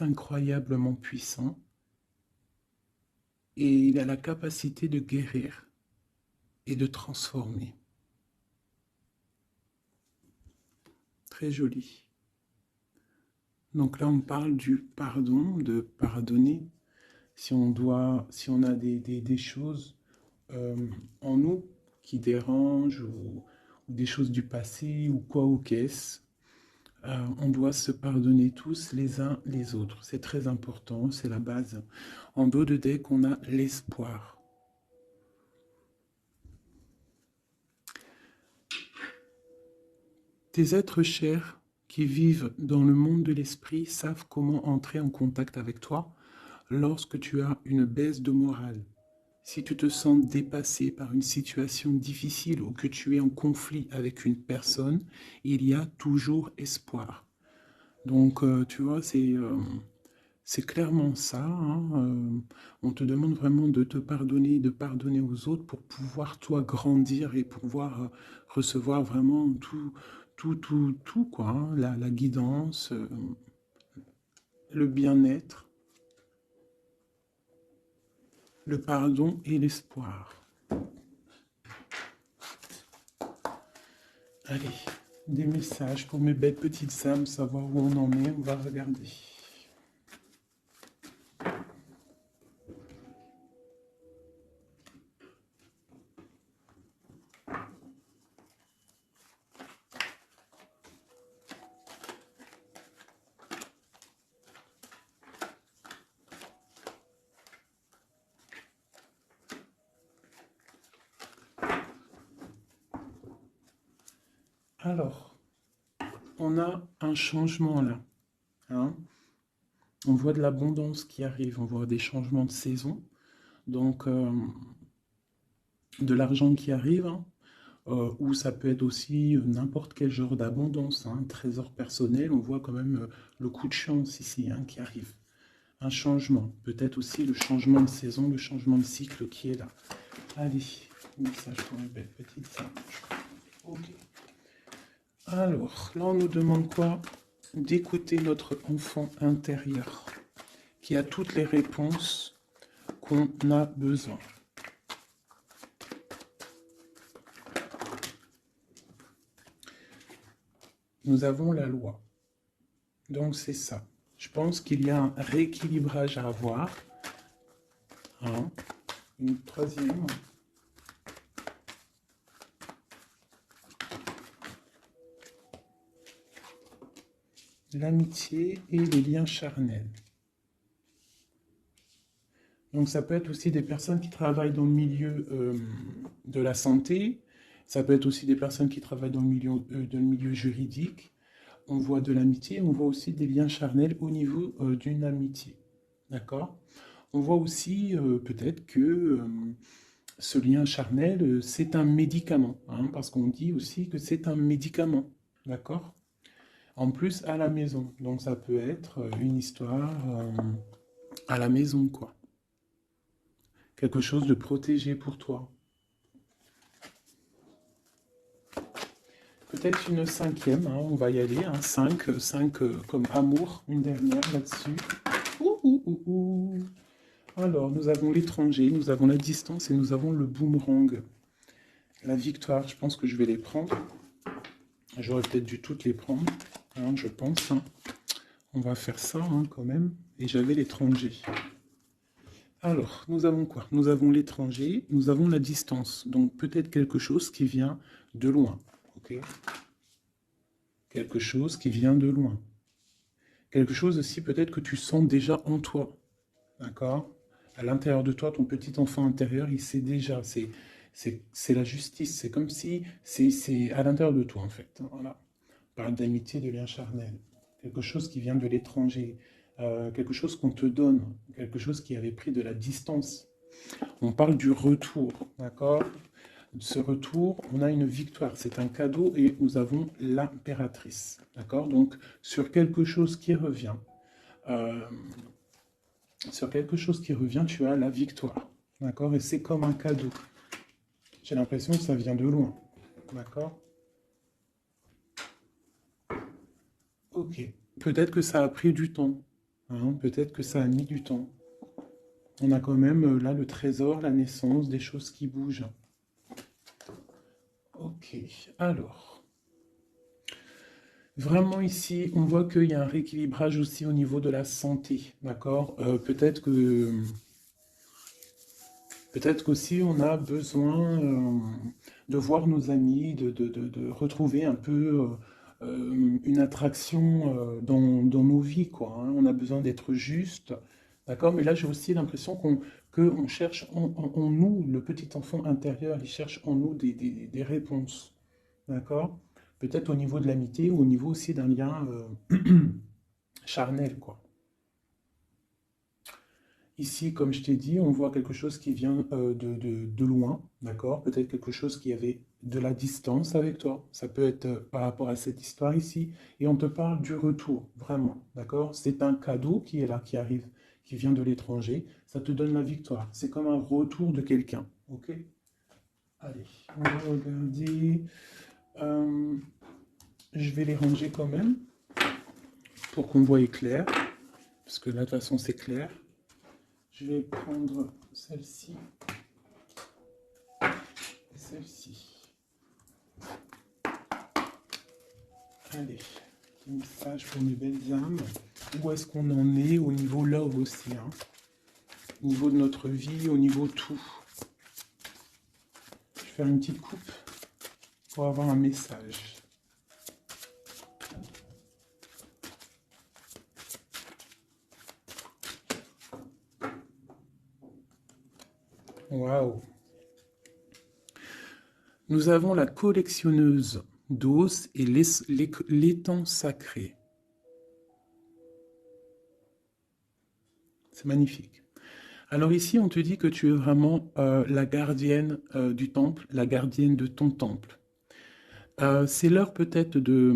incroyablement puissant et il a la capacité de guérir et de transformer. Très joli. Donc là, on parle du pardon, de pardonner. Si on a des choses en nous qui dérangent ou des choses du passé ou quoi ou qu'est-ce, on doit se pardonner tous les uns les autres. C'est très important, c'est la base. En dos de deck, on a l'espoir. Tes êtres chers qui vivent dans le monde de l'esprit savent comment entrer en contact avec toi lorsque tu as une baisse de morale. Si tu te sens dépassé par une situation difficile ou que tu es en conflit avec une personne, il y a toujours espoir. Donc, tu vois, c'est clairement ça. Hein, on te demande vraiment de te pardonner, de pardonner aux autres pour pouvoir, toi, grandir et pouvoir recevoir vraiment tout, quoi. Hein, la guidance, le bien-être, le pardon et l'espoir. Allez, des messages pour mes belles petites âmes, savoir où on en est, on va regarder. Alors, on a un changement là. Hein, on voit de l'abondance qui arrive, on voit des changements de saison. Donc, de l'argent qui arrive, hein, ou ça peut être aussi n'importe quel genre d'abondance, hein, un trésor personnel. On voit quand même le coup de chance ici hein, qui arrive. Un changement, peut-être aussi le changement de saison, le changement de cycle qui est là. Allez, message pour une belle petite singe. Ok. Alors, là on nous demande quoi? D'écouter notre enfant intérieur qui a toutes les réponses qu'on a besoin. Nous avons la loi. Donc c'est ça. Je pense qu'il y a un rééquilibrage à avoir. Hein. Une troisième. L'amitié et les liens charnels. Donc ça peut être aussi des personnes qui travaillent dans le milieu de la santé. Ça peut être aussi des personnes qui travaillent dans le milieu juridique. On voit de l'amitié, on voit aussi des liens charnels au niveau d'une amitié. D'accord? On voit aussi peut-être que ce lien charnel, c'est un médicament, hein, parce qu'on dit aussi que c'est un médicament. D'accord? En plus, à la maison. Donc ça peut être une histoire à la maison, quoi. Quelque chose de protégé pour toi. Peut-être une cinquième, hein, on va y aller, hein, 5 comme amour, une dernière là-dessus. Alors, nous avons l'étranger, nous avons la distance et nous avons le boomerang. La victoire, je pense que je vais les prendre. J'aurais peut-être dû toutes les prendre, hein, je pense. Hein. On va faire ça hein, quand même. Et j'avais l'étranger. Alors, nous avons quoi? Nous avons l'étranger, nous avons la distance. Donc peut-être quelque chose qui vient de loin. Ok? Quelque chose qui vient de loin. Quelque chose aussi peut-être que tu sens déjà en toi. D'accord? À l'intérieur de toi, ton petit enfant intérieur, il sait déjà. C'est la justice. C'est comme si c'est à l'intérieur de toi, en fait. Voilà. On parle d'amitié, de lien charnel. Quelque chose qui vient de l'étranger. Quelque chose qu'on te donne. Quelque chose qui avait pris de la distance. On parle du retour. D'accord? Ce retour, on a une victoire. C'est un cadeau et nous avons l'impératrice. D'accord? Donc, sur quelque chose qui revient. Sur quelque chose qui revient, tu as la victoire. D'accord? Et c'est comme un cadeau. J'ai l'impression que ça vient de loin. D'accord? Ok. Peut-être que ça a pris du temps. hein. Peut-être que ça a mis du temps. On a quand même là le trésor, la naissance, des choses qui bougent. Ok, alors. Vraiment ici, on voit qu'il y a un rééquilibrage aussi au niveau de la santé, d'accord. Peut-être qu'aussi on a besoin de voir nos amis, de retrouver un peu une attraction dans nos vies, quoi, hein. On a besoin d'être juste, d'accord. Mais là, j'ai aussi l'impression qu'on cherche en nous, le petit enfant intérieur, il cherche en nous des réponses, d'accord. Peut-être au niveau de l'amitié ou au niveau aussi d'un lien charnel, quoi. Ici, comme je t'ai dit, on voit quelque chose qui vient de loin, d'accord? Peut-être quelque chose qui avait de la distance avec toi. Ça peut être par rapport à cette histoire ici. Et on te parle du retour, vraiment, d'accord? C'est un cadeau qui est là, qui arrive, qui vient de l'étranger. Ça te donne la victoire. C'est comme un retour de quelqu'un, ok? Allez, on va regarder. Euh, je vais les ranger quand même pour qu'on voie clair. Parce que là, de toute façon, c'est clair. Je vais prendre celle-ci et celle-ci. Allez, petit message pour mes belles âmes. Où est-ce qu'on en est au niveau love aussi, hein? Au niveau de notre vie, au niveau tout. Je vais faire une petite coupe pour avoir un message. Waouh! Nous avons la collectionneuse d'os et l'étang sacré. C'est magnifique. Alors ici, on te dit que tu es vraiment la gardienne du temple, la gardienne de ton temple. C'est l'heure peut-être de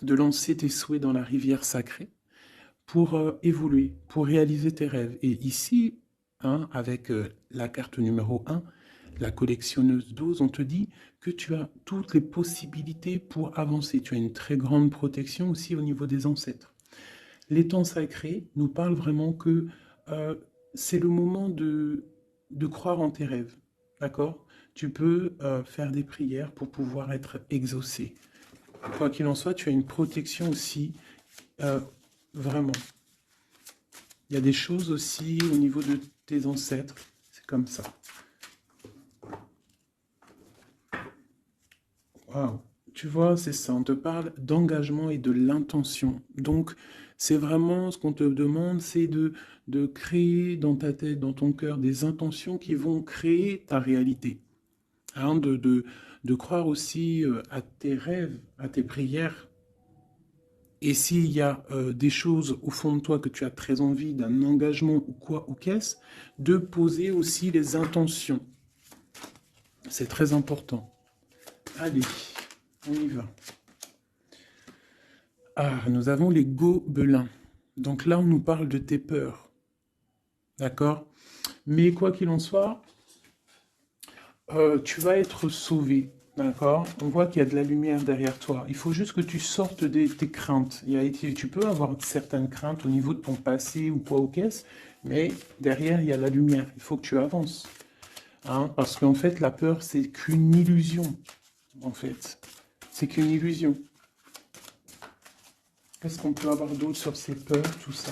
lancer tes souhaits dans la rivière sacrée pour évoluer, pour réaliser tes rêves. Et ici, hein, avec la carte numéro 1, la collectionneuse d'os, on te dit que tu as toutes les possibilités pour avancer. Tu as une très grande protection aussi au niveau des ancêtres. L'étang sacré nous parle vraiment que c'est le moment de croire en tes rêves, d'accord? Tu peux faire des prières pour pouvoir être exaucé. Quoi qu'il en soit, tu as une protection aussi, vraiment. Il y a des choses aussi au niveau de tes ancêtres, c'est comme ça. Waouh! Tu vois, c'est ça, on te parle d'engagement et de l'intention. Donc, c'est vraiment ce qu'on te demande, c'est de créer dans ta tête, dans ton cœur, des intentions qui vont créer ta réalité. Hein, de croire aussi à tes rêves, à tes prières. Et s'il y a des choses au fond de toi que tu as très envie, d'un engagement ou quoi ou qu'est-ce, de poser aussi les intentions. C'est très important. Allez, on y va. Ah, nous avons les gobelins. Donc là, on nous parle de tes peurs. D'accord? Mais quoi qu'il en soit, tu vas être sauvé. D'accord? On voit qu'il y a de la lumière derrière toi. Il faut juste que tu sortes de tes craintes. Tu peux avoir certaines craintes au niveau de ton passé ou quoi ou qu'est-ce, mais derrière, il y a la lumière. Il faut que tu avances. Hein? Parce qu'en fait, la peur, c'est qu'une illusion. En fait, c'est qu'une illusion. Qu'est-ce qu'on peut avoir d'autre sur ces peurs, tout ça?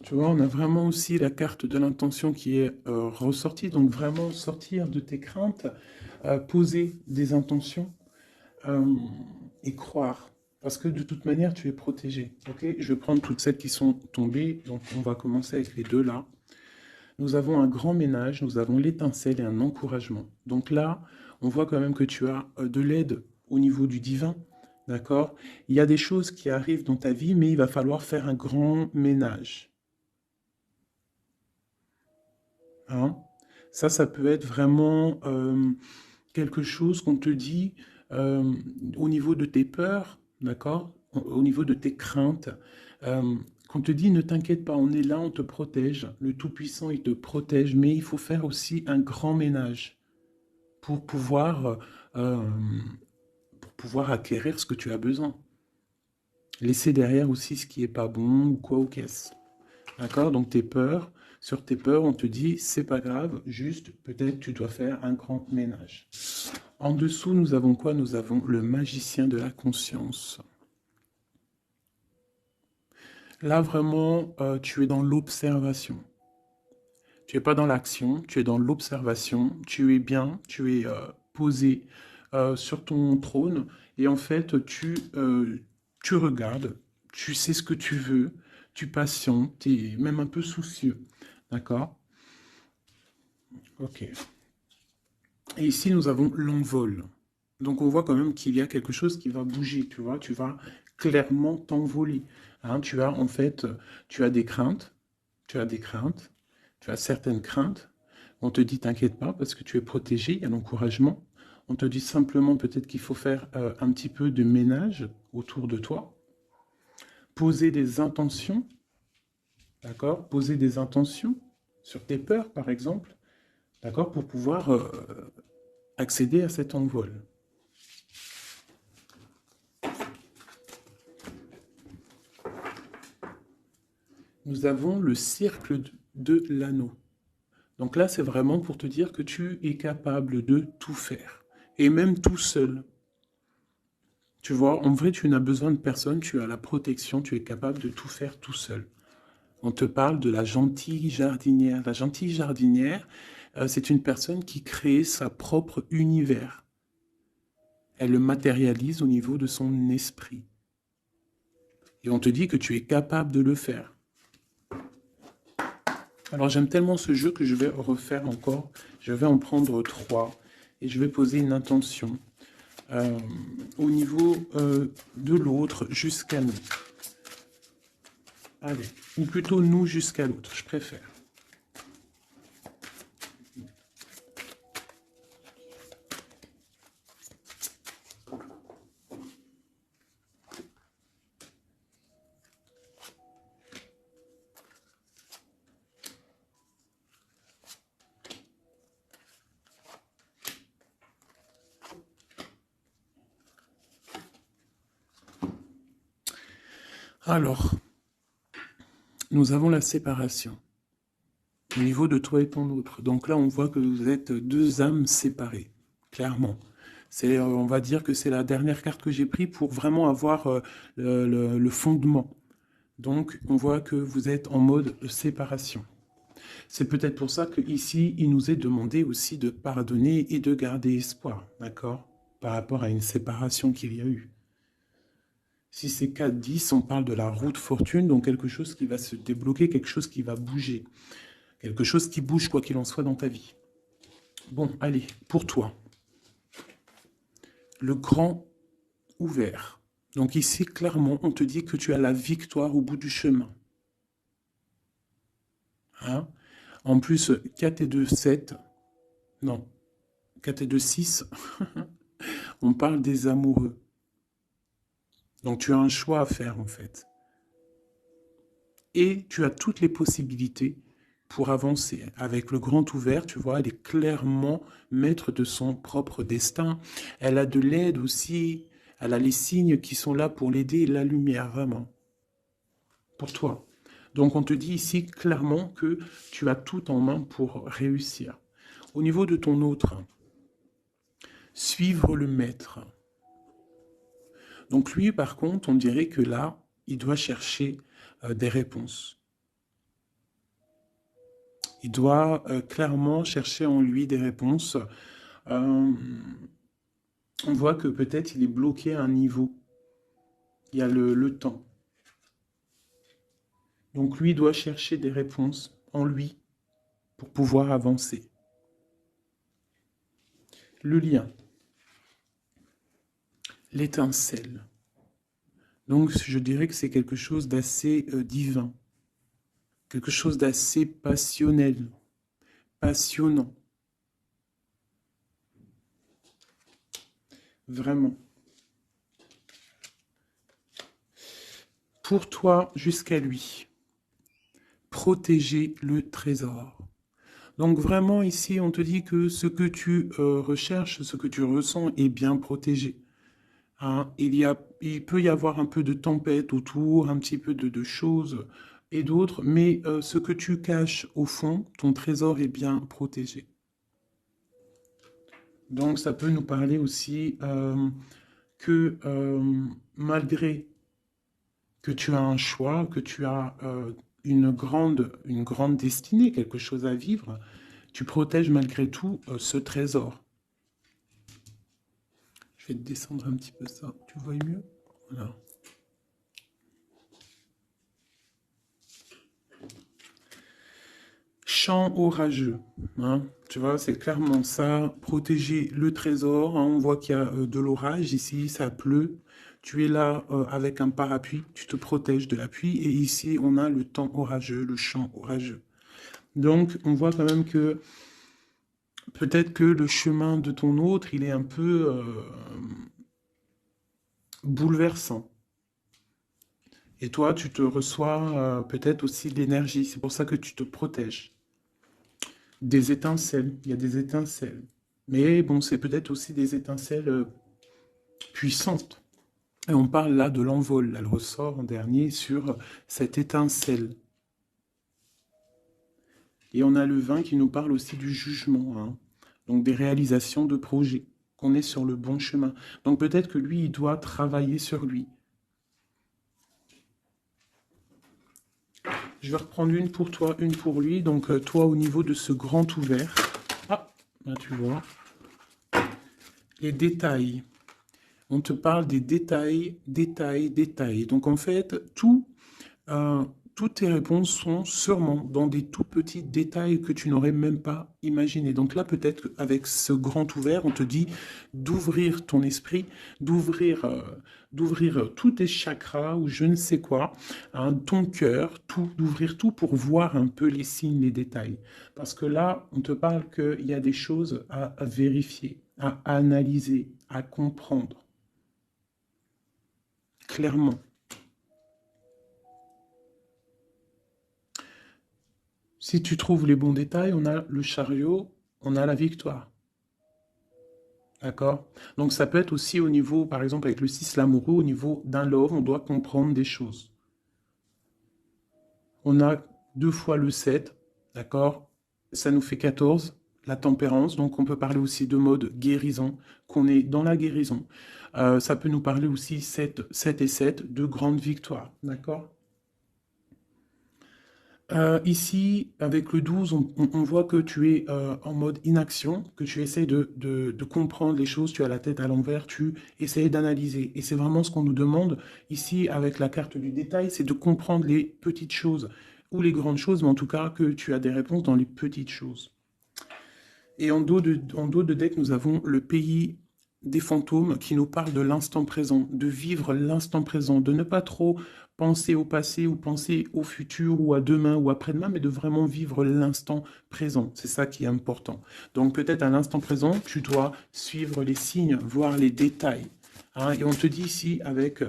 Tu vois, on a vraiment aussi la carte de l'intention qui est ressortie. Donc vraiment sortir de tes craintes, poser des intentions euh, et croire. Parce que de toute manière, tu es protégé. Ok, je vais prendre toutes celles qui sont tombées. Donc on va commencer avec les deux là. Nous avons un grand ménage, nous avons l'étincelle et un encouragement. Donc là, on voit quand même que tu as de l'aide au niveau du divin. D'accord? Il y a des choses qui arrivent dans ta vie, mais il va falloir faire un grand ménage. Hein. Ça peut être vraiment quelque chose qu'on te dit euh, au niveau de tes peurs, d'accord? Au niveau de tes craintes. Qu'on te dit, ne t'inquiète pas, on est là, on te protège. Le Tout-Puissant, il te protège, mais il faut faire aussi un grand ménage pour pouvoir, euh, pour pouvoir acquérir ce que tu as besoin. Laisser derrière aussi ce qui est pas bon ou quoi aux caisses. D'accord? Donc tes peurs, sur tes peurs, on te dit, c'est pas grave, juste peut-être tu dois faire un grand ménage. En dessous, nous avons quoi? Nous avons le magicien de la conscience. Là, vraiment, tu es dans l'observation. Tu n'es pas dans l'action, tu es dans l'observation. Tu es bien, tu es posé sur ton trône. Et en fait, tu regardes, tu sais ce que tu veux, tu patientes, tu es même un peu soucieux. D'accord? Ok. Et ici, nous avons l'envol. Donc, on voit quand même qu'il y a quelque chose qui va bouger, tu vois. Tu vas clairement t'envoler. Hein, tu as, en fait, tu as des craintes. Tu as des craintes. Tu as certaines craintes. On te dit, t'inquiète pas, parce que tu es protégé, il y a l'encouragement. On te dit simplement peut-être qu'il faut faire un petit peu de ménage autour de toi. Poser des intentions, d'accord? Poser des intentions sur tes peurs, par exemple, d'accord? Pour pouvoir accéder à cet envol. Nous avons le cercle de l'anneau. Donc là, c'est vraiment pour te dire que tu es capable de tout faire. Et même tout seul. Tu vois, en vrai, tu n'as besoin de personne, tu as la protection, tu es capable de tout faire tout seul. On te parle de la gentille jardinière. La gentille jardinière, c'est une personne qui crée sa propre univers. Elle le matérialise au niveau de son esprit. Et on te dit que tu es capable de le faire. Alors j'aime tellement ce jeu que je vais refaire encore. Je vais en prendre 3 et je vais poser une intention au niveau de l'autre jusqu'à nous. Allez, ou plutôt nous jusqu'à l'autre, je préfère. Alors, nous avons la séparation au niveau de toi et ton autre. Donc là, on voit que vous êtes deux âmes séparées, clairement. On va dire que c'est la dernière carte que j'ai prise pour vraiment avoir le fondement. Donc, on voit que vous êtes en mode séparation. C'est peut-être pour ça qu'ici, il nous est demandé aussi de pardonner et de garder espoir, d'accord? Par rapport à une séparation qu'il y a eu. Si c'est 4-10, on parle de la roue de fortune, donc quelque chose qui va se débloquer, quelque chose qui va bouger. Quelque chose qui bouge, quoi qu'il en soit, dans ta vie. Bon, allez, pour toi. Le grand ouvert. Donc ici, clairement, on te dit que tu as la victoire au bout du chemin. Hein? En plus, 4 et 2, 7. Non, 4 et 2, 6. On parle des amoureux. Donc tu as un choix à faire, en fait. Et tu as toutes les possibilités pour avancer. Avec le grand ouvert, tu vois, elle est clairement maître de son propre destin. Elle a de l'aide aussi. Elle a les signes qui sont là pour l'aider, la lumière, vraiment. Pour toi. Donc on te dit ici clairement que tu as tout en main pour réussir. Au niveau de ton autre, suivre le maître. Donc lui, par contre, on dirait que là, il doit chercher des réponses. Il doit clairement chercher en lui des réponses. On voit que peut-être il est bloqué à un niveau. Il y a le temps. Donc lui doit chercher des réponses en lui pour pouvoir avancer. Le lien. L'étincelle. Donc je dirais que c'est quelque chose d'assez divin. Quelque chose d'assez passionnel. Passionnant. Vraiment. Pour toi jusqu'à lui. Protéger le trésor. Donc vraiment ici, on te dit que ce que tu recherches, ce que tu ressens est bien protégé. hein. Il peut y avoir un peu de tempête autour, un petit peu de choses et d'autres, mais ce que tu caches au fond, ton trésor est bien protégé. Donc ça peut nous parler aussi que malgré que tu as un choix, que tu as une grande destinée, quelque chose à vivre, tu protèges malgré tout ce trésor. Je vais te descendre un petit peu ça, tu vois mieux? Voilà. Champ orageux, hein, tu vois, c'est clairement ça, protéger le trésor, hein, on voit qu'il y a de l'orage ici, ça pleut, tu es là avec un parapluie, tu te protèges de la pluie, et ici on a le temps orageux, le champ orageux. Donc on voit quand même que peut-être que le chemin de ton autre, il est un peu bouleversant. Et toi, tu te reçois peut-être aussi de l'énergie, c'est pour ça que tu te protèges. Des étincelles, il y a des étincelles. Mais bon, c'est peut-être aussi des étincelles puissantes. Et on parle là de l'envol. Elle ressort en dernier sur cette étincelle. Et on a le vin qui nous parle aussi du jugement, hein. Donc des réalisations de projets, qu'on est sur le bon chemin. Donc peut-être que lui, il doit travailler sur lui. Je vais reprendre une pour toi, une pour lui. Donc toi, au niveau de ce grand ouvert. Ah, là tu vois. Les détails. On te parle des détails, détails, détails. Donc en fait, euh, toutes tes réponses sont sûrement dans des tout petits détails que tu n'aurais même pas imaginé. Donc là, peut-être qu'avec ce grand ouvert, on te dit d'ouvrir ton esprit, d'ouvrir tous tes chakras ou je ne sais quoi, hein, ton cœur, tout, d'ouvrir tout pour voir un peu les signes, les détails. Parce que là, on te parle qu'il y a des choses à vérifier, à analyser, à comprendre clairement. Si tu trouves les bons détails, on a le chariot, on a la victoire. D'accord? Donc ça peut être aussi au niveau, par exemple avec le 6 l'amoureux, au niveau d'un love, on doit comprendre des choses. On a deux fois le 7, d'accord? Ça nous fait 14, la tempérance, donc on peut parler aussi de mode guérison, qu'on est dans la guérison. Ça peut nous parler aussi 7, 7 et 7, de grandes victoires, d'accord? Ici, avec le 12, on voit que tu es en mode inaction, que tu essaies de comprendre les choses, tu as la tête à l'envers, tu essaies d'analyser. Et c'est vraiment ce qu'on nous demande ici avec la carte du détail, c'est de comprendre les petites choses ou les grandes choses, mais en tout cas que tu as des réponses dans les petites choses. Et en dos de deck, nous avons le pays des fantômes qui nous parle de l'instant présent, de vivre l'instant présent, de ne pas trop penser au passé ou penser au futur ou à demain ou après-demain, mais de vraiment vivre l'instant présent. C'est ça qui est important. Donc peut-être à l'instant présent, tu dois suivre les signes, voir les détails. Hein, et on te dit ici, avec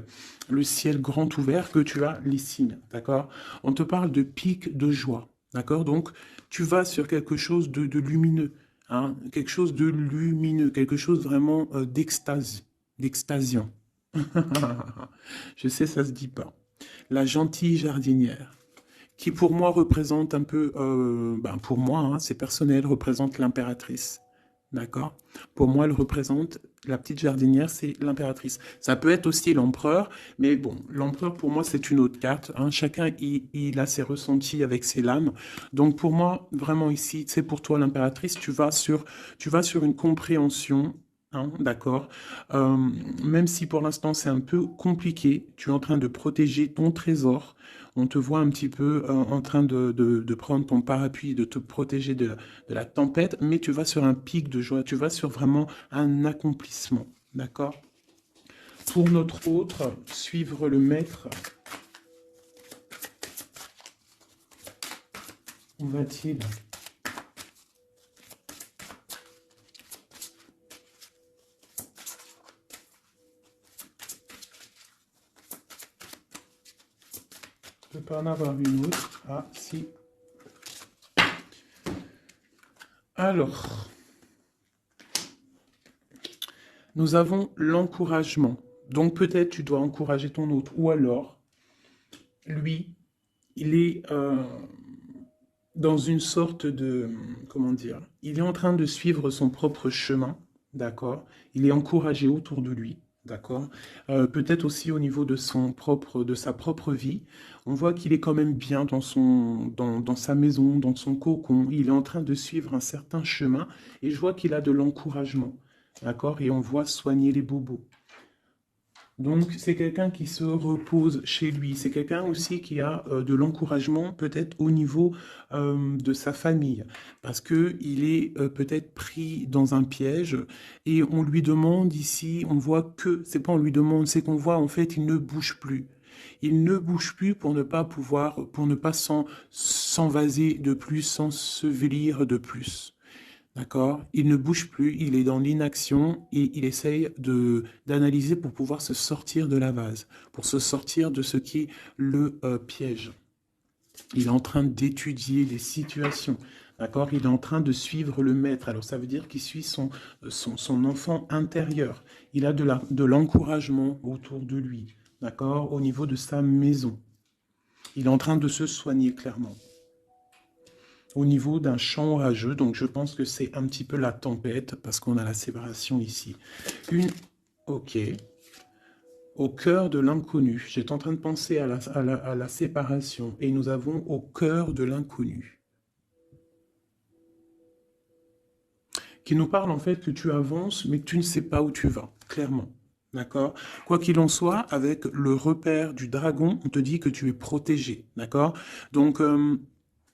le ciel grand ouvert, que tu as les signes, d'accord? On te parle de pic de joie, d'accord? Donc tu vas sur quelque chose de lumineux. Hein, quelque chose de lumineux, quelque chose vraiment d'extase, d'extasiant. Je sais, ça se dit pas. La gentille jardinière, qui pour moi représente un peu, ben pour moi, hein, c'est personnel, représente l'impératrice. D'accord? Pour moi, elle représente, la petite jardinière, c'est l'impératrice. Ça peut être aussi l'empereur, mais bon, l'empereur, pour moi, c'est une autre carte. Hein. Chacun, il a ses ressentis avec ses lames. Donc, pour moi, vraiment ici, c'est pour toi l'impératrice, tu vas sur une compréhension. Hein, d'accord. Euh, Même si pour l'instant c'est un peu compliqué, tu es en train de protéger ton trésor. On te voit un petit peu en train de prendre ton parapluie, de te protéger de la tempête, mais tu vas sur un pic de joie, tu vas sur vraiment un accomplissement. D'accord? Pour notre autre, suivre le maître, où va-t-il? Je peux pas en avoir une autre. Ah, si. Alors, nous avons l'encouragement. Donc peut-être tu dois encourager ton autre. Ou alors, lui, il est dans une sorte de... Comment dire? Il est en train de suivre son propre chemin, d'accord? Il est encouragé autour de lui, d'accord? Peut-être aussi au niveau de de sa propre vie. On voit qu'il est quand même bien dans sa maison, dans son cocon. Il est en train de suivre un certain chemin et je vois qu'il a de l'encouragement, d'accord? Et on voit soigner les bobos. Donc, c'est quelqu'un qui se repose chez lui. C'est quelqu'un aussi qui a de l'encouragement, peut-être au niveau de sa famille, parce que il est peut-être pris dans un piège et on lui demande ici, on voit que, c'est pas on lui demande, c'est qu'on voit en fait, il ne bouge plus. Il ne bouge plus pour ne pas pouvoir, pour ne pas s'envaser de plus, s'ensevelir de plus. D'accord? Il ne bouge plus, il est dans l'inaction et il essaye d'analyser pour pouvoir se sortir de la vase, pour se sortir de ce qui le piège. Il est en train d'étudier les situations. D'accord? Il est en train de suivre le maître. Alors ça veut dire qu'il suit son enfant intérieur. Il a de l'encouragement autour de lui. D'accord? Au niveau de sa maison. Il est en train de se soigner clairement. Au niveau d'un champ orageux, donc je pense que c'est un petit peu la tempête, parce qu'on a la séparation ici. Ok. Au cœur de l'inconnu. J'étais en train de penser à la séparation, et nous avons au cœur de l'inconnu. Qui nous parle en fait que tu avances, mais que tu ne sais pas où tu vas, clairement. D'accord? Quoi qu'il en soit, avec le repère du dragon, on te dit que tu es protégé. D'accord? Donc...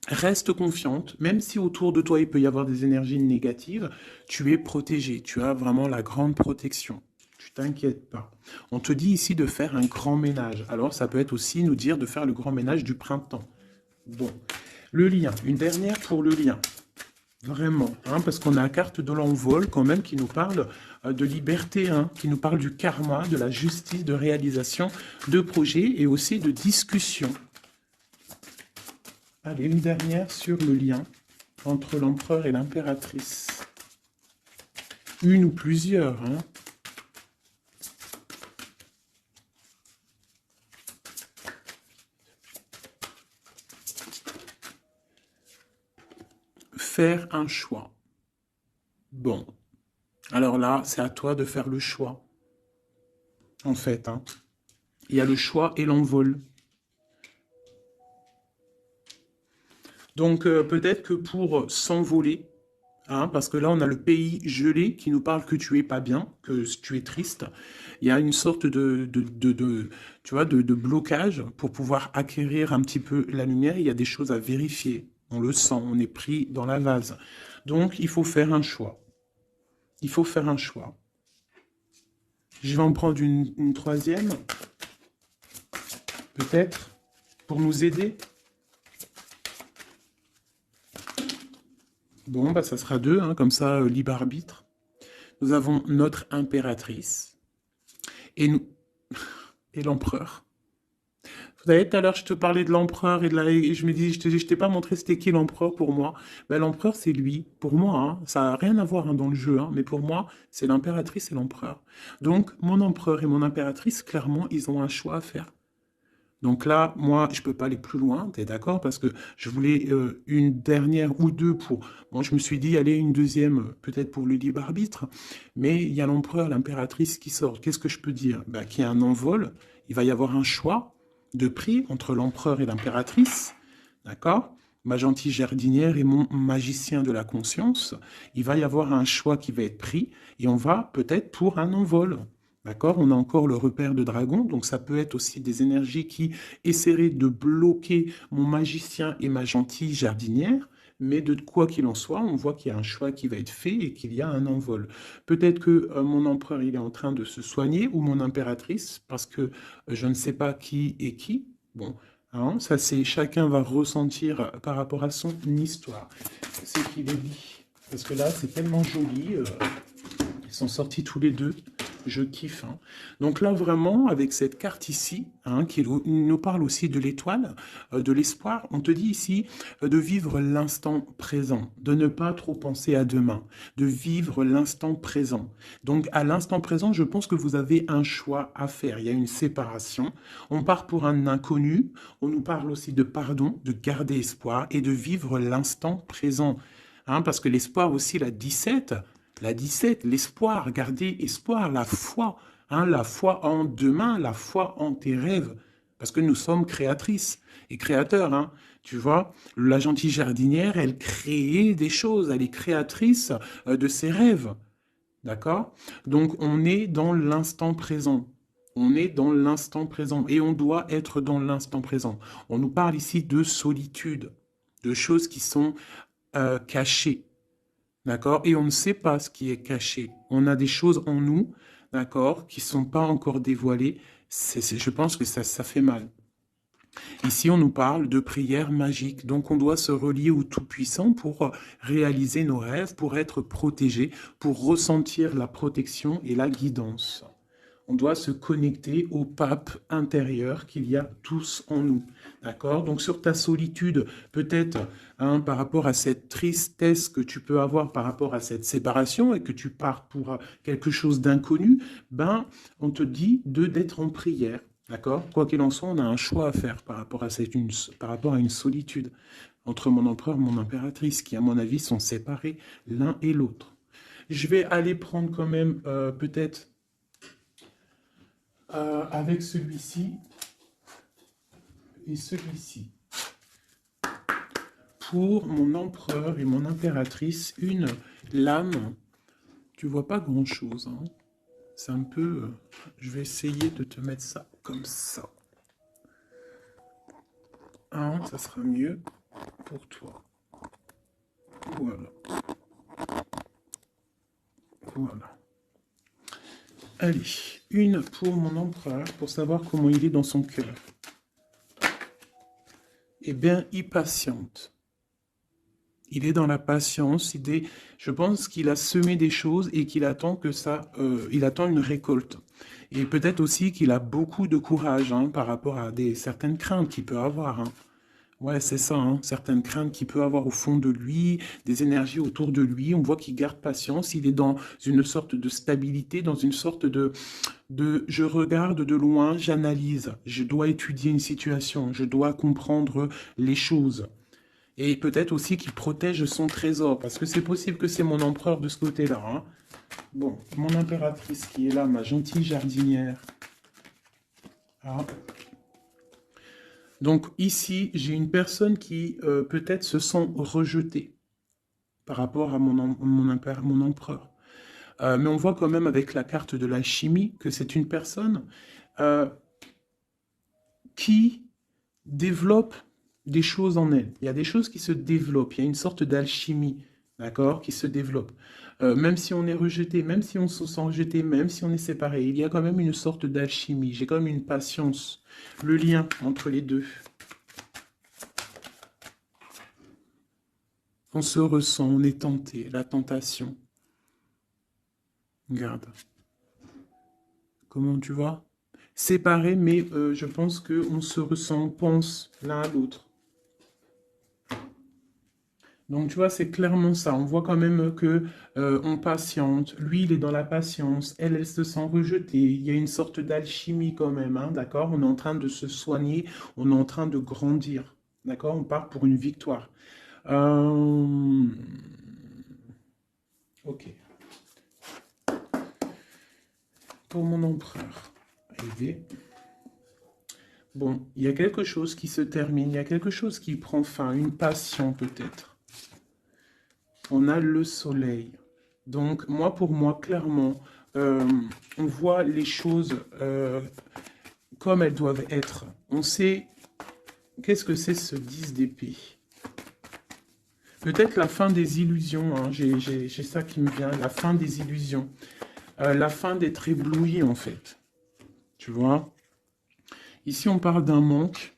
reste confiante, même si autour de toi il peut y avoir des énergies négatives, tu es protégé, tu as vraiment la grande protection. Tu t'inquiètes pas. On te dit ici de faire un grand ménage. Alors ça peut être aussi nous dire de faire le grand ménage du printemps. Bon, le lien, une dernière pour le lien. Vraiment, hein, parce qu'on a la carte de l'envol quand même qui nous parle de liberté, hein, qui nous parle du karma, de la justice, de réalisation, de projets et aussi de discussion. Allez, une dernière sur le lien entre l'empereur et l'impératrice. Une ou plusieurs, hein. Faire un choix. Bon. Alors là, c'est à toi de faire le choix. En fait, hein. Il y a le choix et l'envol. Donc, peut-être que pour s'envoler, hein, parce que là, on a le pays gelé qui nous parle que tu es pas bien, que tu es triste. Il y a une sorte tu vois, de blocage pour pouvoir acquérir un petit peu la lumière. Il y a des choses à vérifier. On le sent, on est pris dans la vase. Donc, il faut faire un choix. Il faut faire un choix. Je vais en prendre une troisième, peut-être, pour nous aider. Bon, bah ça sera deux, hein, comme ça, libre arbitre. Nous avons notre impératrice et l'empereur. Vous savez, tout à l'heure, je te parlais de l'empereur et je me dis, je t'ai pas montré c'était qui l'empereur pour moi. Ben, l'empereur, c'est lui. Pour moi, hein, ça n'a rien à voir hein, dans le jeu, hein, mais pour moi, c'est l'impératrice et l'empereur. Donc, mon empereur et mon impératrice, clairement, ils ont un choix à faire. Donc là, moi, je peux pas aller plus loin, t'es d'accord? Parce que je voulais une dernière ou deux pour... Bon, je me suis dit, allez, une deuxième, peut-être pour le libre arbitre. Mais il y a l'empereur, l'impératrice qui sort. Qu'est-ce que je peux dire? Ben, qu'il y a un envol, il va y avoir un choix de prix entre l'empereur et l'impératrice, d'accord? Ma gentille jardinière et mon magicien de la conscience. Il va y avoir un choix qui va être pris et on va peut-être pour un envol. D'accord? On a encore le repère de dragon, donc ça peut être aussi des énergies qui essaieraient de bloquer mon magicien et ma gentille jardinière, mais de quoi qu'il en soit, on voit qu'il y a un choix qui va être fait et qu'il y a un envol. Peut-être que mon empereur, il est en train de se soigner, ou mon impératrice, parce que je ne sais pas qui est qui. Bon, hein, ça c'est chacun va ressentir par rapport à son histoire. C'est qu'il est dit. Parce que là, c'est tellement joli. Ils sont sortis tous les deux. je kiffe. Hein. Donc là, vraiment, avec cette carte ici, hein, qui nous parle aussi de l'étoile, de l'espoir, on te dit ici de vivre l'instant présent, de ne pas trop penser à demain, de vivre l'instant présent. Donc à l'instant présent, je pense que vous avez un choix à faire. Il y a une séparation. On part pour un inconnu. On nous parle aussi de pardon, de garder espoir et de vivre l'instant présent. Hein, parce que l'espoir aussi, la 17, l'espoir, garder espoir, hein, la foi en demain, la foi en tes rêves, parce que nous sommes créatrices et créateurs, hein, tu vois, la gentille jardinière, elle crée des choses, elle est créatrice de ses rêves, d'accord? Donc on est dans l'instant présent. On est dans l'instant présent et on doit être dans l'instant présent. On nous parle ici de solitude, de choses qui sont cachées. D'accord? Et on ne sait pas ce qui est caché. On a des choses en nous, d'accord, qui ne sont pas encore dévoilées. Je pense que ça fait mal. Ici, on nous parle de prière magique. Donc, on doit se relier au Tout-Puissant pour réaliser nos rêves, pour être protégé, pour ressentir la protection et la guidance. On doit se connecter au pape intérieur qu'il y a tous en nous. D'accord? Donc sur ta solitude, peut-être hein, par rapport à cette tristesse que tu peux avoir par rapport à cette séparation et que tu pars pour quelque chose d'inconnu, ben on te dit d'être en prière. D'accord? Quoi qu'il en soit, on a un choix à faire par rapport à une solitude entre mon empereur et mon impératrice qui, à mon avis, sont séparés l'un et l'autre. Je vais aller prendre quand même peut-être avec celui-ci et celui-ci. Pour mon empereur et mon impératrice, une lame, tu vois pas grand-chose. Hein. C'est un peu... je vais essayer de te mettre ça comme ça. Hein, ça sera mieux pour toi. Voilà. Voilà. Allez, une pour mon empereur, pour savoir comment il est dans son cœur. Eh bien, il patiente. Il est dans la patience. Je pense qu'il a semé des choses et qu'il attend que ça, il attend une récolte. Et peut-être aussi qu'il a beaucoup de courage hein, par rapport à certaines craintes qu'il peut avoir. Hein. Ouais, c'est ça, hein, certaines craintes qu'il peut avoir au fond de lui, des énergies autour de lui. On voit qu'il garde patience. Il est dans une sorte de stabilité, dans une sorte de je regarde de loin, j'analyse. Je dois étudier une situation. Je dois comprendre les choses. Et peut-être aussi qu'il protège son trésor, parce que c'est possible que c'est mon empereur de ce côté-là. Hein. Bon, mon impératrice qui est là, ma gentille jardinière. Ah. Donc ici, j'ai une personne qui peut-être se sent rejetée par rapport à mon empereur. Mais on voit quand même avec la carte de l'alchimie que c'est une personne qui développe des choses en elle. Il y a des choses qui se développent. Il y a une sorte d'alchimie, d'accord, qui se développe. Même si on est rejeté, même si on se sent rejeté, même si on est séparé, il y a quand même une sorte d'alchimie. J'ai quand même une patience. Le lien entre les deux. On se ressent, on est tenté, la tentation. Regarde. Comment tu vois? Séparés, mais je pense qu'on se ressent, on pense l'un à l'autre. Donc, tu vois, c'est clairement ça. On voit quand même que on patiente. Lui, il est dans la patience. Elle se sent rejetée. Il y a une sorte d'alchimie quand même, hein, d'accord? On est en train de se soigner. On est en train de grandir, d'accord? On part pour une victoire. Ok. Pour mon empereur. Arrivé. Bon, il y a quelque chose qui se termine. Il y a quelque chose qui prend fin. Une passion peut-être. On a le soleil. Donc, moi, pour moi, clairement, on voit les choses comme elles doivent être. On sait qu'est-ce que c'est ce 10 d'épée. Peut-être la fin des illusions. Hein. J'ai ça qui me vient. La fin des illusions. La fin d'être ébloui, en fait. Tu vois? Ici, on parle d'un manque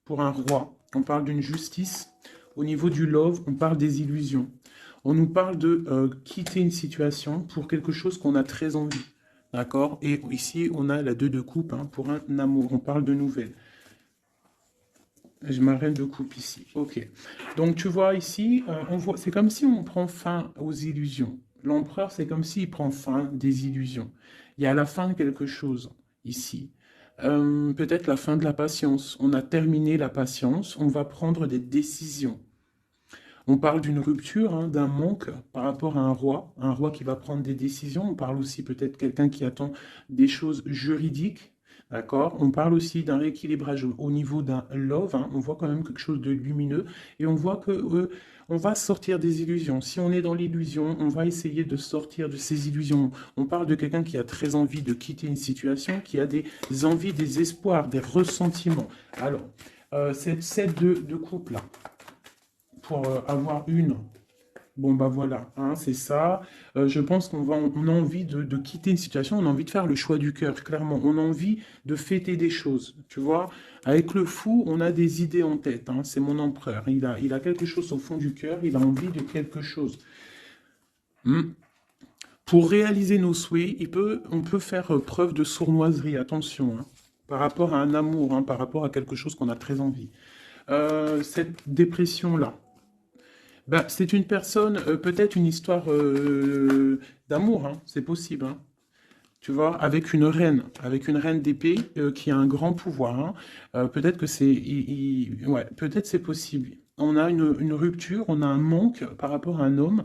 pour un roi. On parle d'une justice. Au niveau du love, on parle des illusions. On nous parle de quitter une situation pour quelque chose qu'on a très envie. D'accord? Et ici, on a la 2 de coupe hein, pour un amour. On parle de nouvelles. Je ma reine de coupe ici. Ok. Donc tu vois ici, on voit, c'est comme si on prend fin aux illusions. L'empereur, c'est comme s'il prend fin des illusions. Il y a la fin de quelque chose ici. Peut-être la fin de la patience. On a terminé la patience. On va prendre des décisions. On parle d'une rupture, hein, d'un manque par rapport à un roi qui va prendre des décisions. On parle aussi peut-être quelqu'un qui attend des choses juridiques, d'accord? On parle aussi d'un rééquilibrage au niveau d'un love, hein. On voit quand même quelque chose de lumineux et on voit que on va sortir des illusions. Si on est dans l'illusion, on va essayer de sortir de ces illusions. On parle de quelqu'un qui a très envie de quitter une situation, qui a des envies, des espoirs, des ressentiments. Alors, cette de couple-là, pour avoir une. Bon, bah voilà, hein, c'est ça. Je pense on a envie de quitter une situation, on a envie de faire le choix du cœur, clairement. On a envie de fêter des choses, tu vois. Avec le fou, on a des idées en tête, hein, c'est mon empereur. Il a quelque chose au fond du cœur, il a envie de quelque chose. Hmm. Pour réaliser nos souhaits, on peut faire preuve de sournoiserie, attention, hein, par rapport à un amour, hein, par rapport à quelque chose qu'on a très envie. Cette dépression-là, bah, c'est une personne, peut-être une histoire d'amour, hein, c'est possible, hein, tu vois, avec une reine d'épée qui a un grand pouvoir, hein. Peut-être que c'est, ouais, peut-être c'est possible. On a une rupture, on a un manque par rapport à un homme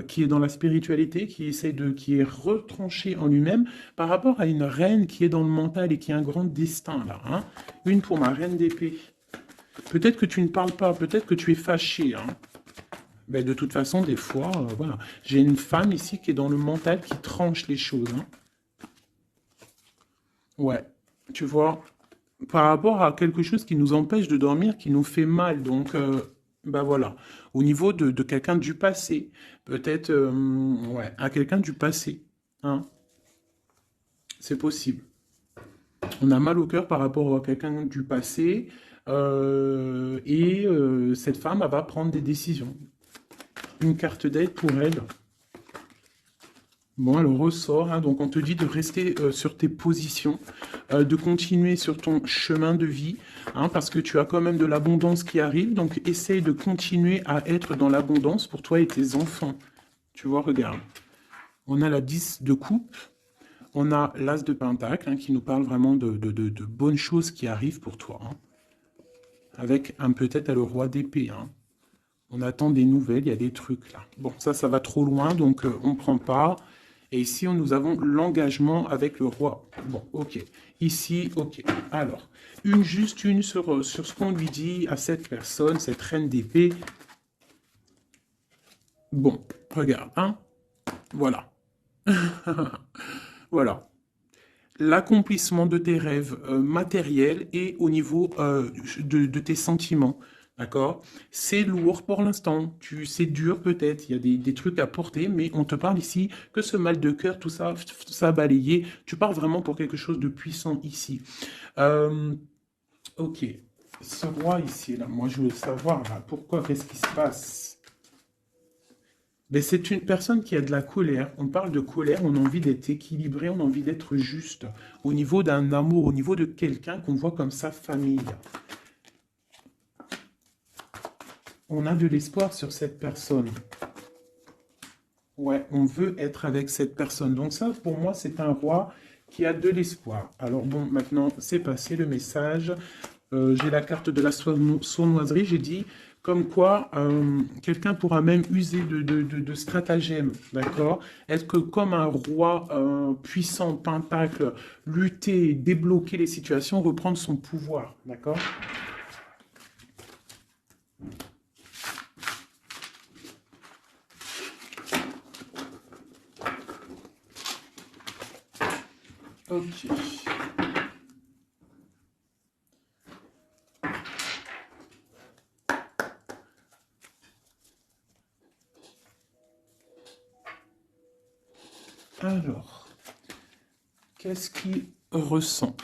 qui est dans la spiritualité, qui est retranché en lui-même, par rapport à une reine qui est dans le mental et qui a un grand destin là, hein. Une pour ma reine d'épée. Peut-être que tu ne parles pas, peut-être que tu es fâché, hein. Ben, de toute façon, des fois, voilà. J'ai une femme ici qui est dans le mental qui tranche les choses, hein. Ouais, tu vois, par rapport à quelque chose qui nous empêche de dormir, qui nous fait mal. Donc, ben voilà. Au niveau de quelqu'un du passé, peut-être, ouais, à quelqu'un du passé, hein, c'est possible. On a mal au cœur par rapport à quelqu'un du passé, et cette femme, elle va prendre des décisions. Une carte d'aide pour elle. Bon, elle ressort, hein, donc on te dit de rester sur tes positions, de continuer sur ton chemin de vie, hein, parce que tu as quand même de l'abondance qui arrive, donc essaye de continuer à être dans l'abondance pour toi et tes enfants. Tu vois, regarde. On a la 10 de coupe, on a l'as de pentacle, hein, qui nous parle vraiment de bonnes choses qui arrivent pour toi, hein, avec peut-être le roi d'épée, hein. On attend des nouvelles, il y a des trucs là. Bon, ça va trop loin, donc on ne prend pas. Et ici, nous avons l'engagement avec le roi. Bon, ok. Ici, ok. Alors, juste une sur ce qu'on lui dit à cette personne, cette reine d'épée. Bon, regarde, hein. Voilà. Voilà. L'accomplissement de tes rêves matériels et au niveau de tes sentiments. D'accord? C'est lourd pour l'instant. C'est dur peut-être. Il y a des trucs à porter, mais on te parle ici que ce mal de cœur, tout ça balayé. Tu parles vraiment pour quelque chose de puissant ici. Euh, ok. Ce roi ici, là, moi je veux savoir là, pourquoi, qu'est-ce qui se passe? Ben, c'est une personne qui a de la colère. On parle de colère, on a envie d'être équilibré, on a envie d'être juste. Au niveau d'un amour, au niveau de quelqu'un qu'on voit comme sa famille. On a de l'espoir sur cette personne. Ouais, on veut être avec cette personne. Donc ça, pour moi, c'est un roi qui a de l'espoir. Alors bon, maintenant, c'est passé le message. J'ai la carte de la sournoiserie. J'ai dit comme quoi quelqu'un pourra même user de stratagèmes, d'accord? Est-ce que comme un roi puissant, pentacle, lutter, débloquer les situations, reprendre son pouvoir, d'accord? Ok. Alors, qu'est-ce qu'il ressent?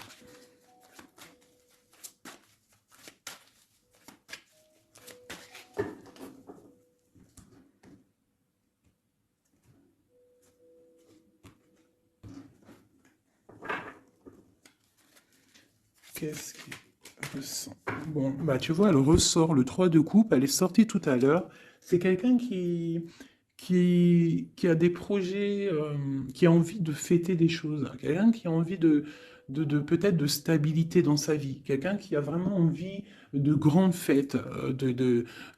Qu'est-ce qu'il ressent? Bon, bah tu vois, elle ressort le 3 de coupe, elle est sortie tout à l'heure. C'est quelqu'un qui a des projets, qui a envie de fêter des choses, quelqu'un qui a envie de peut-être de stabilité dans sa vie, quelqu'un qui a vraiment envie de grandes fêtes,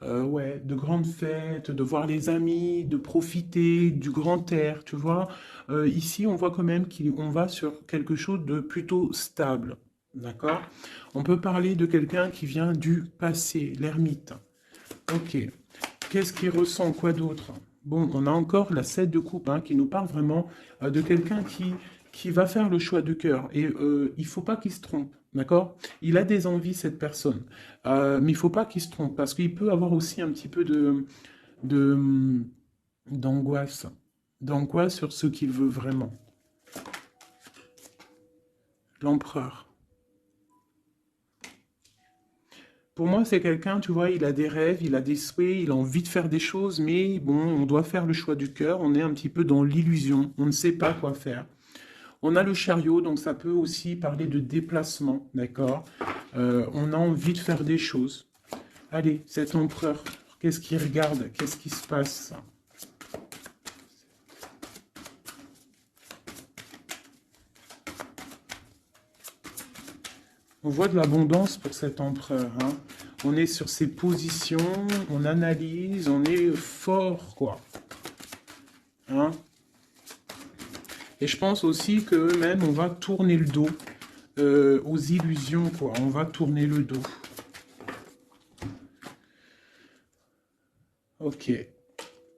ouais, de grandes fêtes, de voir les amis, de profiter du grand air, tu vois. Ici, on voit quand même qu'on va sur quelque chose de plutôt stable, d'accord? On peut parler de quelqu'un qui vient du passé, l'ermite. Ok. Qu'est-ce qu'il ressent? Quoi d'autre? Bon, on a encore la 7 de coupe hein, qui nous parle vraiment de quelqu'un qui va faire le choix de cœur. Et il faut pas qu'il se trompe, d'accord? Il a des envies, cette personne. Mais il faut pas qu'il se trompe parce qu'il peut avoir aussi un petit peu de, d'angoisse. D'angoisse sur ce qu'il veut vraiment. L'empereur. Pour moi, c'est quelqu'un, tu vois, il a des rêves, il a des souhaits, il a envie de faire des choses, mais bon, on doit faire le choix du cœur, on est un petit peu dans l'illusion, on ne sait pas quoi faire. On a le chariot, donc ça peut aussi parler de déplacement, d'accord? On a envie de faire des choses. Allez, cet empereur, qu'est-ce qu'il regarde? Qu'est-ce qui se passe? On voit de l'abondance pour cet empereur, hein. On est sur ses positions, on analyse, on est fort, quoi. Hein? Et je pense aussi que même on va tourner le dos aux illusions, quoi. On va tourner le dos. Ok.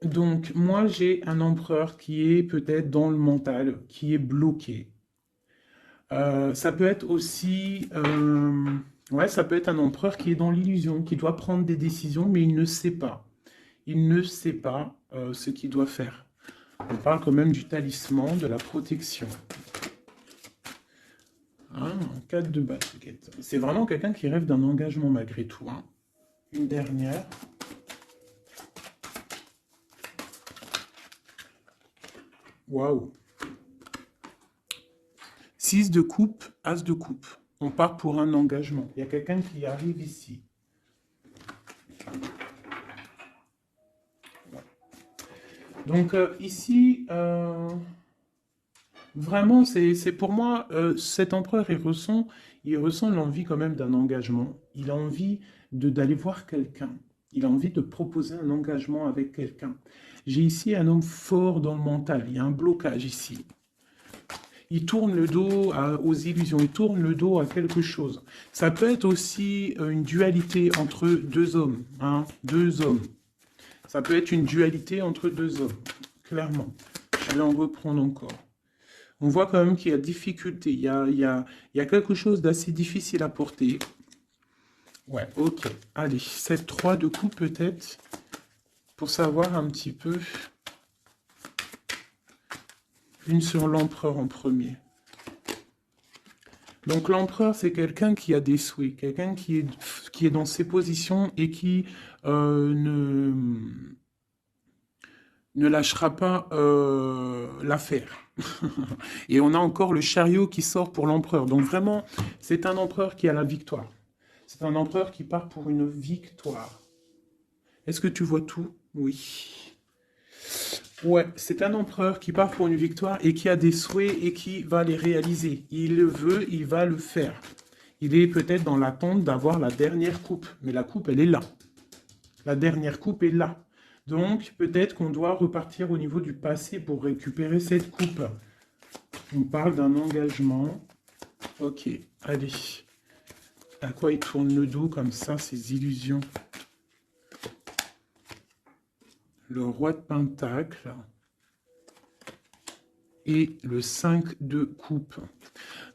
Donc, moi, j'ai un empereur qui est peut-être dans le mental, qui est bloqué. Ça peut être aussi... ouais, ça peut être un empereur qui est dans l'illusion, qui doit prendre des décisions, mais il ne sait pas. Il ne sait pas ce qu'il doit faire. On parle quand même du talisman, de la protection. Ah, 4 de basket. C'est vraiment quelqu'un qui rêve d'un engagement malgré tout. Hein. Une dernière. Waouh. 6 de coupe, as de coupe. On part pour un engagement. Il y a quelqu'un qui arrive ici. Donc ici, vraiment, c'est pour moi, cet empereur, il ressent l'envie quand même d'un engagement. Il a envie d'aller voir quelqu'un. Il a envie de proposer un engagement avec quelqu'un. J'ai ici un homme fort dans le mental. Il y a un blocage ici. Il tourne le dos aux illusions, il tourne le dos à quelque chose. Ça peut être aussi une dualité entre deux hommes. Hein, deux hommes. Ça peut être une dualité entre deux hommes, clairement. Je vais en reprendre encore. On voit quand même qu'il y a difficulté, il y a quelque chose d'assez difficile à porter. Ouais, ok. Allez, cette 3 de coupe peut-être, pour savoir un petit peu. Une sur l'empereur en premier. Donc l'empereur, c'est quelqu'un qui a des souhaits, quelqu'un qui est dans ses positions et qui ne lâchera pas l'affaire. Et on a encore le chariot qui sort pour l'empereur. Donc vraiment, c'est un empereur qui a la victoire. C'est un empereur qui part pour une victoire. Est-ce que tu vois tout? Oui. Ouais, c'est un empereur qui part pour une victoire et qui a des souhaits et qui va les réaliser. Il le veut, il va le faire. Il est peut-être dans l'attente d'avoir la dernière coupe. Mais la coupe, elle est là. La dernière coupe est là. Donc, peut-être qu'on doit repartir au niveau du passé pour récupérer cette coupe. On parle d'un engagement. Ok, allez. À quoi il tourne le dos comme ça, ces illusions? Le roi de Pentacle. Et le 5 de coupe.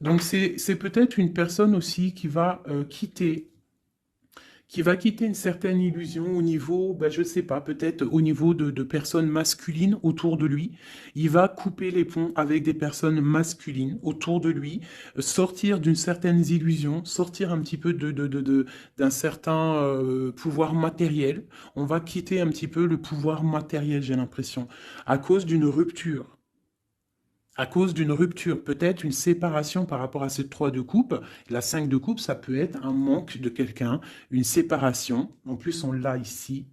Donc, c'est peut-être une personne aussi qui va quitter une certaine illusion au niveau, ben, je ne sais pas, peut-être au niveau de personnes masculines autour de lui. Il va couper les ponts avec des personnes masculines autour de lui, sortir d'une certaine illusion, sortir un petit peu d'un certain pouvoir matériel. On va quitter un petit peu le pouvoir matériel, j'ai l'impression, à cause d'une rupture. à cause d'une rupture, peut-être une séparation par rapport à cette 3 de coupe. La 5 de coupe, ça peut être un manque de quelqu'un, une séparation. En plus, on l'a ici.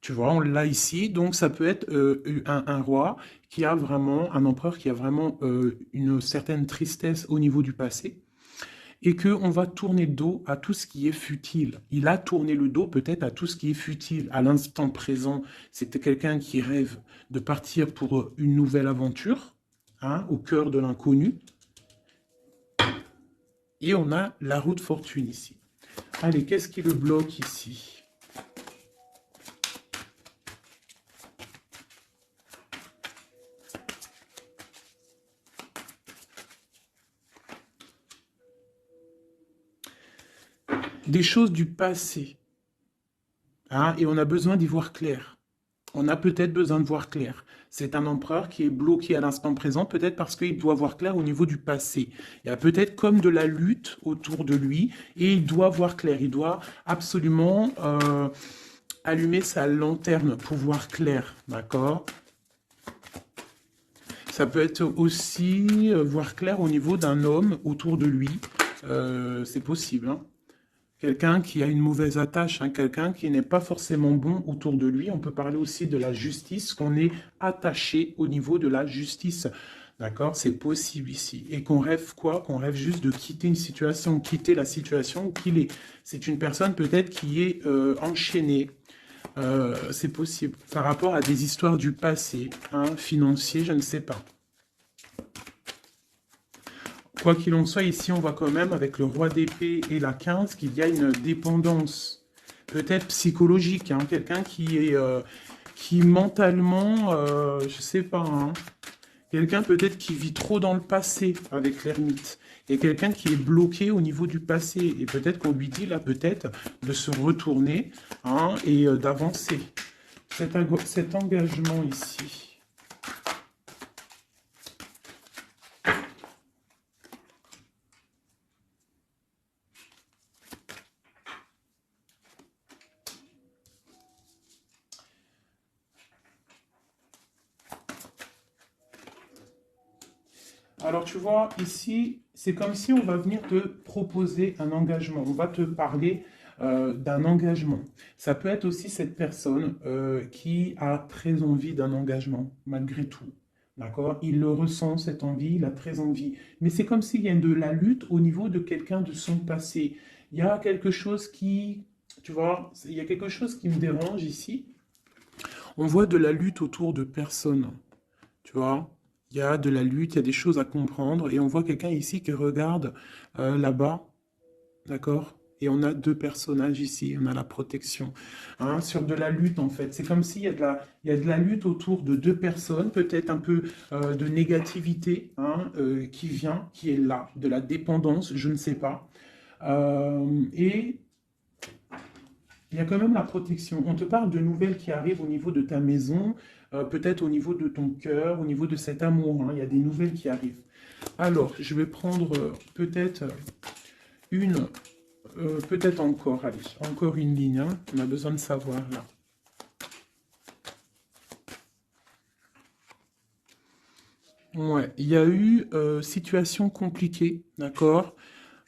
Tu vois, on l'a ici, donc ça peut être un roi qui a vraiment, un empereur qui a vraiment une certaine tristesse au niveau du passé, et qu'on va tourner le dos à tout ce qui est futile. Il a tourné le dos peut-être à tout ce qui est futile. À l'instant présent, c'était quelqu'un qui rêve de partir pour une nouvelle aventure, hein, au cœur de l'inconnu, et on a la roue de fortune ici. Allez, qu'est-ce qui le bloque ici? Des choses du passé. Hein, et on a besoin d'y voir clair. On a peut-être besoin de voir clair. C'est un empereur qui est bloqué à l'instant présent, peut-être parce qu'il doit voir clair au niveau du passé. Il y a peut-être comme de la lutte autour de lui, et il doit voir clair. Il doit absolument allumer sa lanterne pour voir clair. D'accord? Ça peut être aussi voir clair au niveau d'un homme autour de lui. C'est possible, hein. Quelqu'un qui a une mauvaise attache, hein, quelqu'un qui n'est pas forcément bon autour de lui. On peut parler aussi de la justice, qu'on est attaché au niveau de la justice. D'accord? C'est possible ici. Et qu'on rêve quoi? Qu'on rêve juste de quitter une situation, quitter la situation qu'il est. C'est une personne peut-être qui est enchaînée. C'est possible. Par rapport à des histoires du passé, hein, financier, je ne sais pas. Quoi qu'il en soit, ici, on voit quand même, avec le roi d'épée et la 15, qu'il y a une dépendance, peut-être psychologique, hein, quelqu'un qui mentalement, je sais pas, hein, quelqu'un peut-être qui vit trop dans le passé avec l'ermite, et quelqu'un qui est bloqué au niveau du passé, et peut-être qu'on lui dit là, peut-être, de se retourner, hein, et d'avancer. Cet engagement ici. Alors tu vois, ici, c'est comme si on va venir te proposer un engagement. On va te parler d'un engagement. Ça peut être aussi cette personne qui a très envie d'un engagement, malgré tout. D'accord? Il le ressent, cette envie, il a très envie. Mais c'est comme s'il y a de la lutte au niveau de quelqu'un de son passé. Il y a quelque chose qui, tu vois, il y a quelque chose qui me dérange ici. On voit de la lutte autour de personnes. Tu vois, il y a de la lutte, il y a des choses à comprendre, et on voit quelqu'un ici qui regarde là-bas, d'accord? Et on a deux personnages ici, on a la protection, hein, sur de la lutte en fait. C'est comme s'il y a il y a de la lutte autour de deux personnes, peut-être un peu de négativité, hein, qui vient, qui est là, de la dépendance, je ne sais pas. Et il y a quand même la protection. On te parle de nouvelles qui arrivent au niveau de ta maison, peut-être au niveau de ton cœur, au niveau de cet amour, hein. Il y a des nouvelles qui arrivent. Alors, je vais prendre peut-être une, peut-être encore, allez, encore une ligne, hein. On a besoin de savoir là. Ouais, il y a eu situation compliquée, d'accord?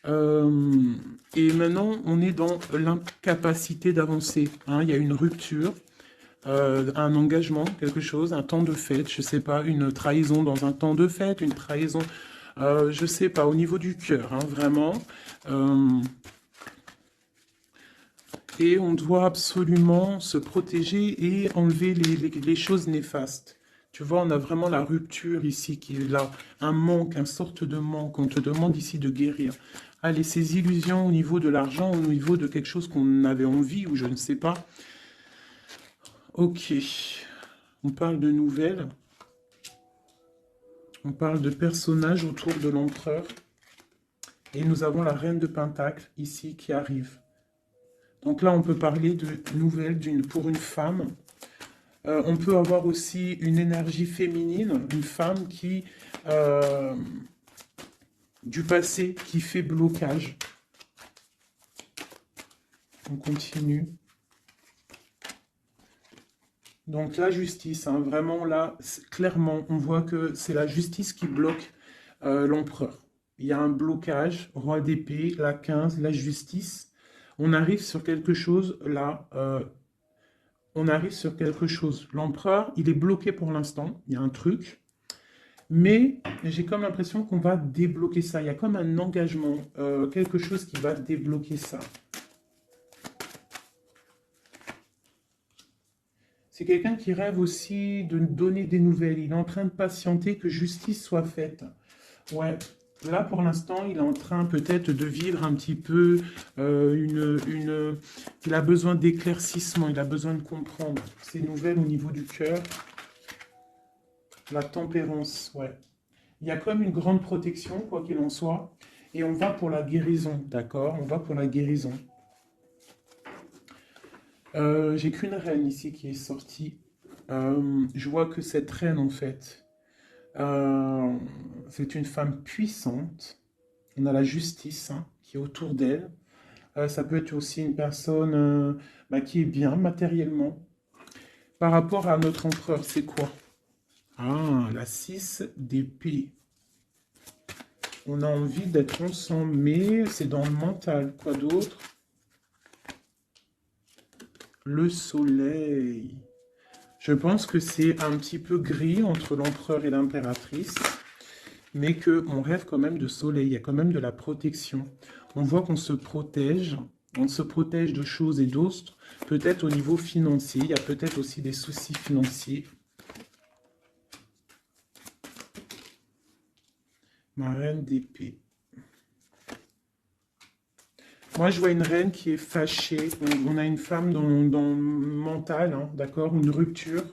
Euh, et maintenant, on est dans l'incapacité d'avancer, hein. Il y a une rupture. Un engagement, quelque chose, un temps de fête, je sais pas, une trahison dans un temps de fête, une trahison, je sais pas, au niveau du cœur, hein, vraiment. Euh, et on doit absolument se protéger et enlever les choses néfastes. Tu vois, on a vraiment la rupture ici qui est là, un manque, une sorte de manque. On te demande ici de guérir. Allez, ces illusions au niveau de l'argent, au niveau de quelque chose qu'on avait envie ou je ne sais pas. Ok. On parle de nouvelles, on parle de personnages autour de l'empereur, et nous avons la reine de Pentacle ici qui arrive. Donc là, on peut parler de nouvelles pour une femme. On peut avoir aussi une énergie féminine, une femme qui, du passé, qui fait blocage. On continue. Donc la justice, hein, vraiment là, clairement, on voit que c'est la justice qui bloque l'empereur. Il y a un blocage, roi d'épée, la 15, la justice. On arrive sur quelque chose là, on arrive sur quelque chose. L'empereur, il est bloqué pour l'instant, il y a un truc. Mais j'ai comme l'impression qu'on va débloquer ça. Il y a comme un engagement, quelque chose qui va débloquer ça. C'est quelqu'un qui rêve aussi de donner des nouvelles. Il est en train de patienter que justice soit faite. Ouais, là pour l'instant, il est en train peut-être de vivre un petit peu Il a besoin d'éclaircissement, il a besoin de comprendre ces nouvelles au niveau du cœur. La tempérance, ouais. Il y a comme une grande protection, quoi qu'il en soit. Et on va pour la guérison, d'accord? On va pour la guérison. J'ai qu'une reine ici qui est sortie. Je vois que cette reine, en fait, c'est une femme puissante. On a la justice hein, qui est autour d'elle. Ça peut être aussi une personne qui est bien matériellement. Par rapport à notre empereur, c'est quoi? Ah, la 6 d'épée. On a envie d'être ensemble, mais c'est dans le mental. Quoi d'autre? Le soleil. Je pense que c'est un petit peu gris entre l'empereur et l'impératrice, mais qu'on rêve quand même de soleil, il y a quand même de la protection. On voit qu'on se protège de choses et d'autres, peut-être au niveau financier, il y a peut-être aussi des soucis financiers. Ma reine d'épée. Moi, je vois une reine qui est fâchée. On a une femme dans le mental, hein, d'accord? Une rupture.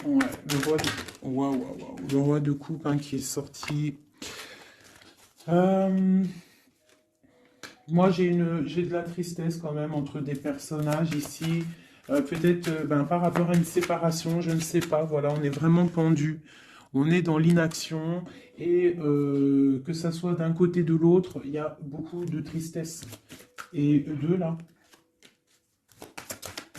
Ouais, le roi de coupe hein, qui est sorti. Moi, j'ai de la tristesse quand même entre des personnages ici. Peut-être par rapport à une séparation, je ne sais pas. Voilà, on est vraiment pendu. On est dans l'inaction. Et que ça soit d'un côté de l'autre, il y a beaucoup de tristesse. Et deux là.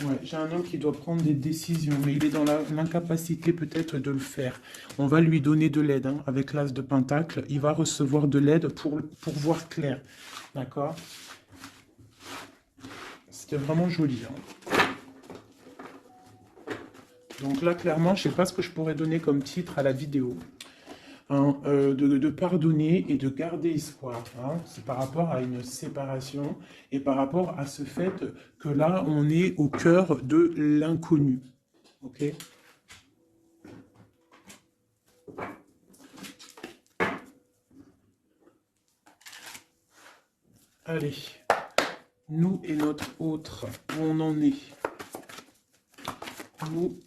Ouais, j'ai un homme qui doit prendre des décisions, mais il est dans l'incapacité peut-être de le faire. On va lui donner de l'aide, hein, avec l'as de Pentacle. Il va recevoir de l'aide pour voir clair. D'accord? C'était vraiment joli. Hein. Donc là, clairement, je ne sais pas ce que je pourrais donner comme titre à la vidéo. Hein, de pardonner et de garder espoir. Hein. C'est par rapport à une séparation et par rapport à ce fait que là, on est au cœur de l'inconnu. Ok? Allez, nous et notre autre, où on en est? Nous,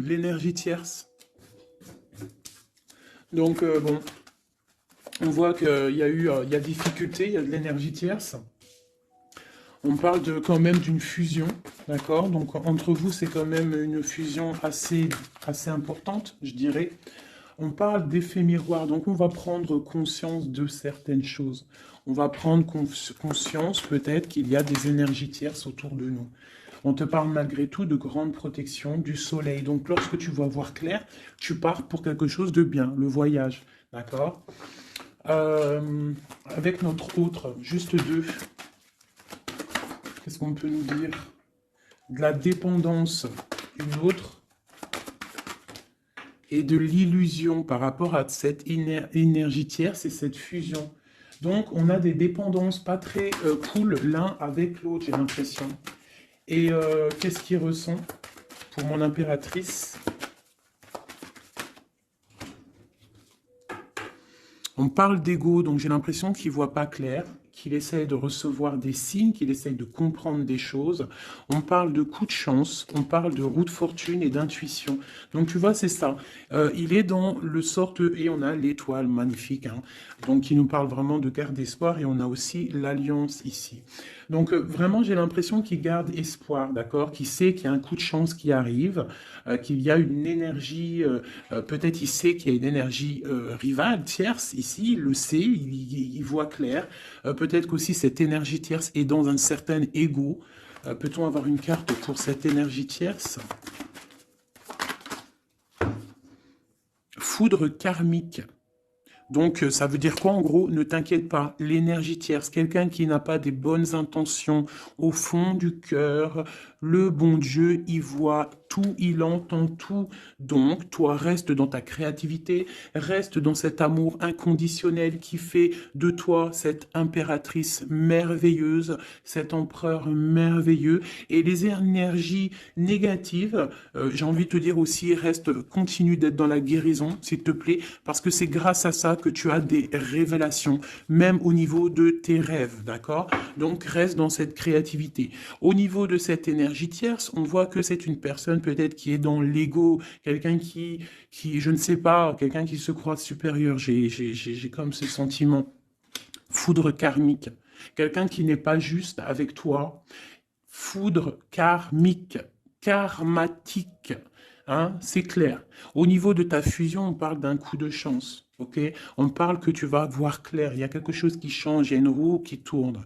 l'énergie tierce. Donc, bon, on voit qu'il y a il y a difficulté, il y a de l'énergie tierce. On parle quand même d'une fusion, d'accord? Donc, entre vous, c'est quand même une fusion assez importante, je dirais. On parle d'effet miroir, donc on va prendre conscience de certaines choses. On va prendre conscience peut-être qu'il y a des énergies tierces autour de nous. On te parle malgré tout de grande protection du soleil. Donc lorsque tu vas voir clair, tu pars pour quelque chose de bien, le voyage. D'accord? Avec notre autre, juste deux. Qu'est-ce qu'on peut nous dire? De la dépendance, une autre. Et de l'illusion par rapport à cette énergie tierce et cette fusion. Donc on a des dépendances pas très cool l'un avec l'autre, j'ai l'impression. Et qu'est-ce qu'il ressent pour mon impératrice? On parle d'ego, donc j'ai l'impression qu'il ne voit pas clair, qu'il essaye de recevoir des signes, qu'il essaye de comprendre des choses. On parle de coup de chance, on parle de roue de fortune et d'intuition. Donc tu vois, c'est ça. Il est dans le sort, et on a l'étoile magnifique, hein, donc qui nous parle vraiment de garde d'espoir, et on a aussi l'alliance ici. Donc vraiment, j'ai l'impression qu'il garde espoir, d'accord? Qu'il sait qu'il y a un coup de chance qui arrive, qu'il y a une énergie, peut-être il sait qu'il y a une énergie rivale, tierce, ici, il le sait, il voit clair. Peut-être qu'aussi cette énergie tierce est dans un certain ego. Peut-on avoir une carte pour cette énergie tierce? Foudre karmique. Donc, ça veut dire quoi en gros? Ne t'inquiète pas, l'énergie tierce, quelqu'un qui n'a pas des bonnes intentions au fond du cœur, le bon Dieu, il voit tout, il entend tout. Donc, toi, reste dans ta créativité, reste dans cet amour inconditionnel qui fait de toi cette impératrice merveilleuse, cet empereur merveilleux. Et les énergies négatives, j'ai envie de te dire aussi, continue d'être dans la guérison, s'il te plaît, parce que c'est grâce à ça que tu as des révélations, même au niveau de tes rêves, d'accord? Donc, reste dans cette créativité. Au niveau de cette énergie tierce, on voit que c'est une personne peut-être qui est dans l'ego, quelqu'un je ne sais pas, quelqu'un qui se croit supérieur. J'ai comme ce sentiment. Foudre karmique. Quelqu'un qui n'est pas juste avec toi. Foudre karmique, karmatique. Hein, c'est clair. Au niveau de ta fusion, on parle d'un coup de chance. Ok? On parle que tu vas voir clair. Il y a quelque chose qui change. Il y a une roue qui tourne.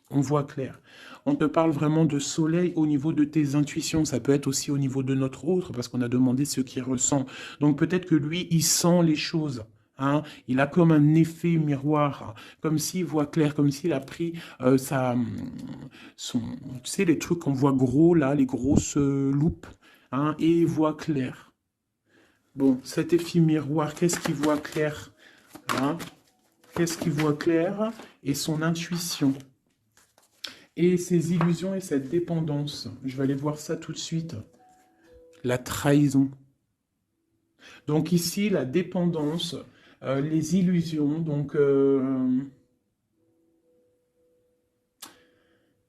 On voit clair. On te parle vraiment de soleil au niveau de tes intuitions. Ça peut être aussi au niveau de notre autre, parce qu'on a demandé ce qu'il ressent. Donc peut-être que lui, il sent les choses. Hein, il a comme un effet miroir, comme s'il voit clair, comme s'il a pris tu sais, les trucs qu'on voit gros là, les grosses loupes, hein, et il voit clair. Bon, cet effet miroir, qu'est-ce qu'il voit clair, hein? Qu'est-ce qu'il voit clair? Et son intuition. Et ses illusions et cette dépendance. Je vais aller voir ça tout de suite. La trahison. Donc ici, la dépendance, les illusions, donc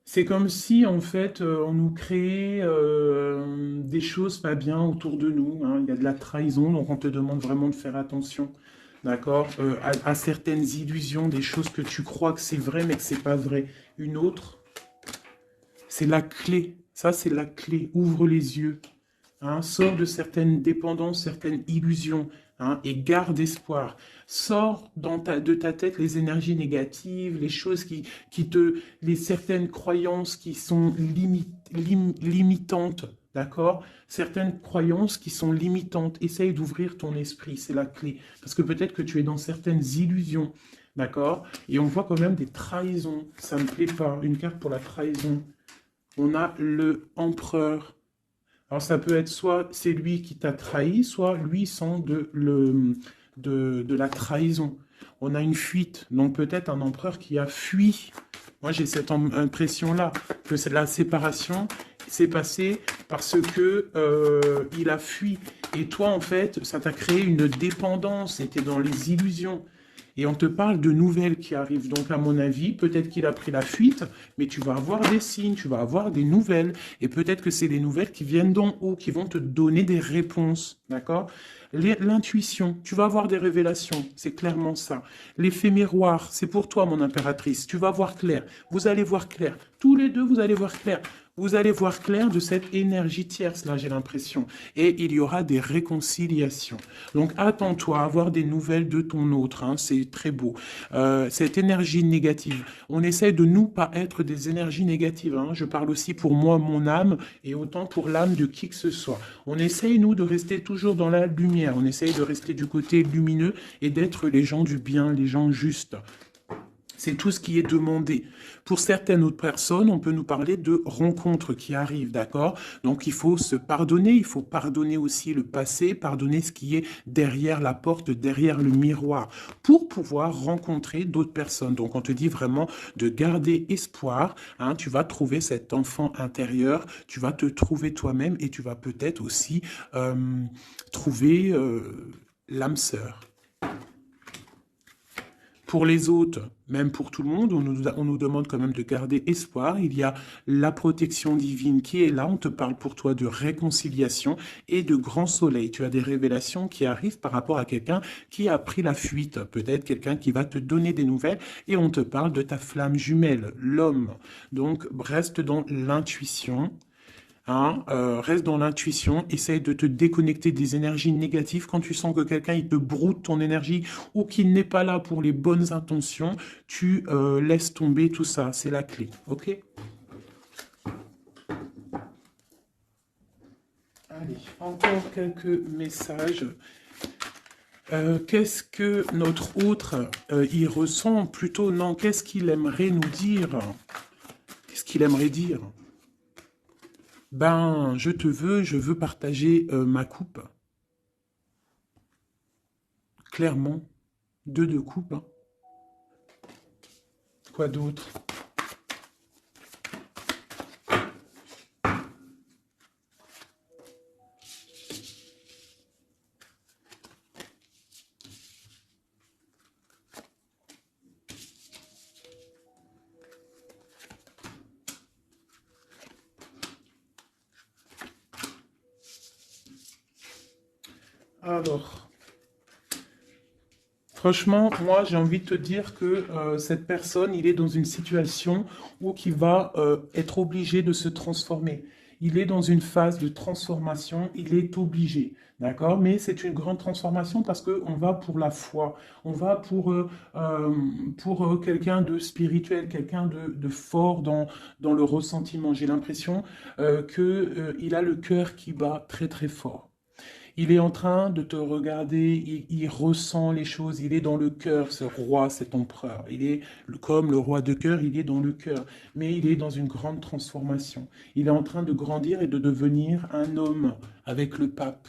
c'est comme si en fait on nous créait des choses pas bien autour de nous, hein. Il y a de la trahison, donc on te demande vraiment de faire attention, d'accord, à certaines illusions, des choses que tu crois que c'est vrai mais que c'est pas vrai. Une autre, c'est la clé. Ça, c'est la clé. Ouvre les yeux. Hein, sors de certaines dépendances, certaines illusions, hein, et garde espoir. Sors de ta tête les énergies négatives, les choses les certaines croyances qui sont limitantes, d'accord? Certaines croyances qui sont limitantes. Essaye d'ouvrir ton esprit, c'est la clé. Parce que peut-être que tu es dans certaines illusions, d'accord? Et on voit quand même des trahisons. Ça me plaît pas. Une carte pour la trahison. On a le empereur. Alors ça peut être soit c'est lui qui t'a trahi, soit lui sent de la trahison. On a une fuite, donc peut-être un empereur qui a fui. Moi j'ai cette impression-là, que c'est la séparation s'est passée parce que il a fui. Et toi en fait, ça t'a créé une dépendance, c'était dans les illusions. Et on te parle de nouvelles qui arrivent. Donc, à mon avis, peut-être qu'il a pris la fuite, mais tu vas avoir des signes, tu vas avoir des nouvelles. Et peut-être que c'est les nouvelles qui viennent d'en haut, qui vont te donner des réponses. D'accord? L'intuition, tu vas avoir des révélations. C'est clairement ça. L'effet miroir, c'est pour toi, mon impératrice. Tu vas voir clair. Vous allez voir clair. Tous les deux, vous allez voir clair. Vous allez voir clair de cette énergie tierce, là, j'ai l'impression. Et il y aura des réconciliations. Donc, attends-toi à avoir des nouvelles de ton autre. Hein, c'est très beau. Cette énergie négative. On essaie de nous pas être des énergies négatives. Hein. Je parle aussi pour moi, mon âme, et autant pour l'âme de qui que ce soit. On essaye, nous, de rester toujours dans la lumière. On essaye de rester du côté lumineux et d'être les gens du bien, les gens justes. C'est tout ce qui est demandé. Pour certaines autres personnes, on peut nous parler de rencontres qui arrivent, d'accord? Donc, il faut se pardonner, il faut pardonner aussi le passé, pardonner ce qui est derrière la porte, derrière le miroir, pour pouvoir rencontrer d'autres personnes. Donc, on te dit vraiment de garder espoir, hein, tu vas trouver cet enfant intérieur, tu vas te trouver toi-même et tu vas peut-être aussi trouver l'âme sœur. Pour les autres, même pour tout le monde, on nous demande quand même de garder espoir. Il y a la protection divine qui est là. On te parle pour toi de réconciliation et de grand soleil. Tu as des révélations qui arrivent par rapport à quelqu'un qui a pris la fuite. Peut-être quelqu'un qui va te donner des nouvelles et on te parle de ta flamme jumelle, l'homme. Donc, reste dans l'intuition. Hein, reste dans l'intuition, essaye de te déconnecter des énergies négatives. Quand tu sens que quelqu'un il te broute ton énergie ou qu'il n'est pas là pour les bonnes intentions, tu laisses tomber tout ça. C'est la clé. Ok? Allez, encore quelques messages. Qu'est-ce que notre autre y ressent? Plutôt, non, qu'est-ce qu'il aimerait nous dire? Qu'est-ce qu'il aimerait dire? Ben, je veux partager ma coupe. Clairement, deux de coupe. Hein. Quoi d'autre? Alors, franchement, moi, j'ai envie de te dire que cette personne, il est dans une situation où il va être obligé de se transformer. Il est dans une phase de transformation, il est obligé, d'accord? Mais c'est une grande transformation parce qu'on va pour la foi, on va pour quelqu'un de spirituel, quelqu'un de fort dans le ressentiment. J'ai l'impression qu'il a le cœur qui bat très très fort. Il est en train de te regarder, il ressent les choses, il est dans le cœur, ce roi, cet empereur. Il est comme le roi de cœur, il est dans le cœur, mais il est dans une grande transformation. Il est en train de grandir et de devenir un homme avec le pape.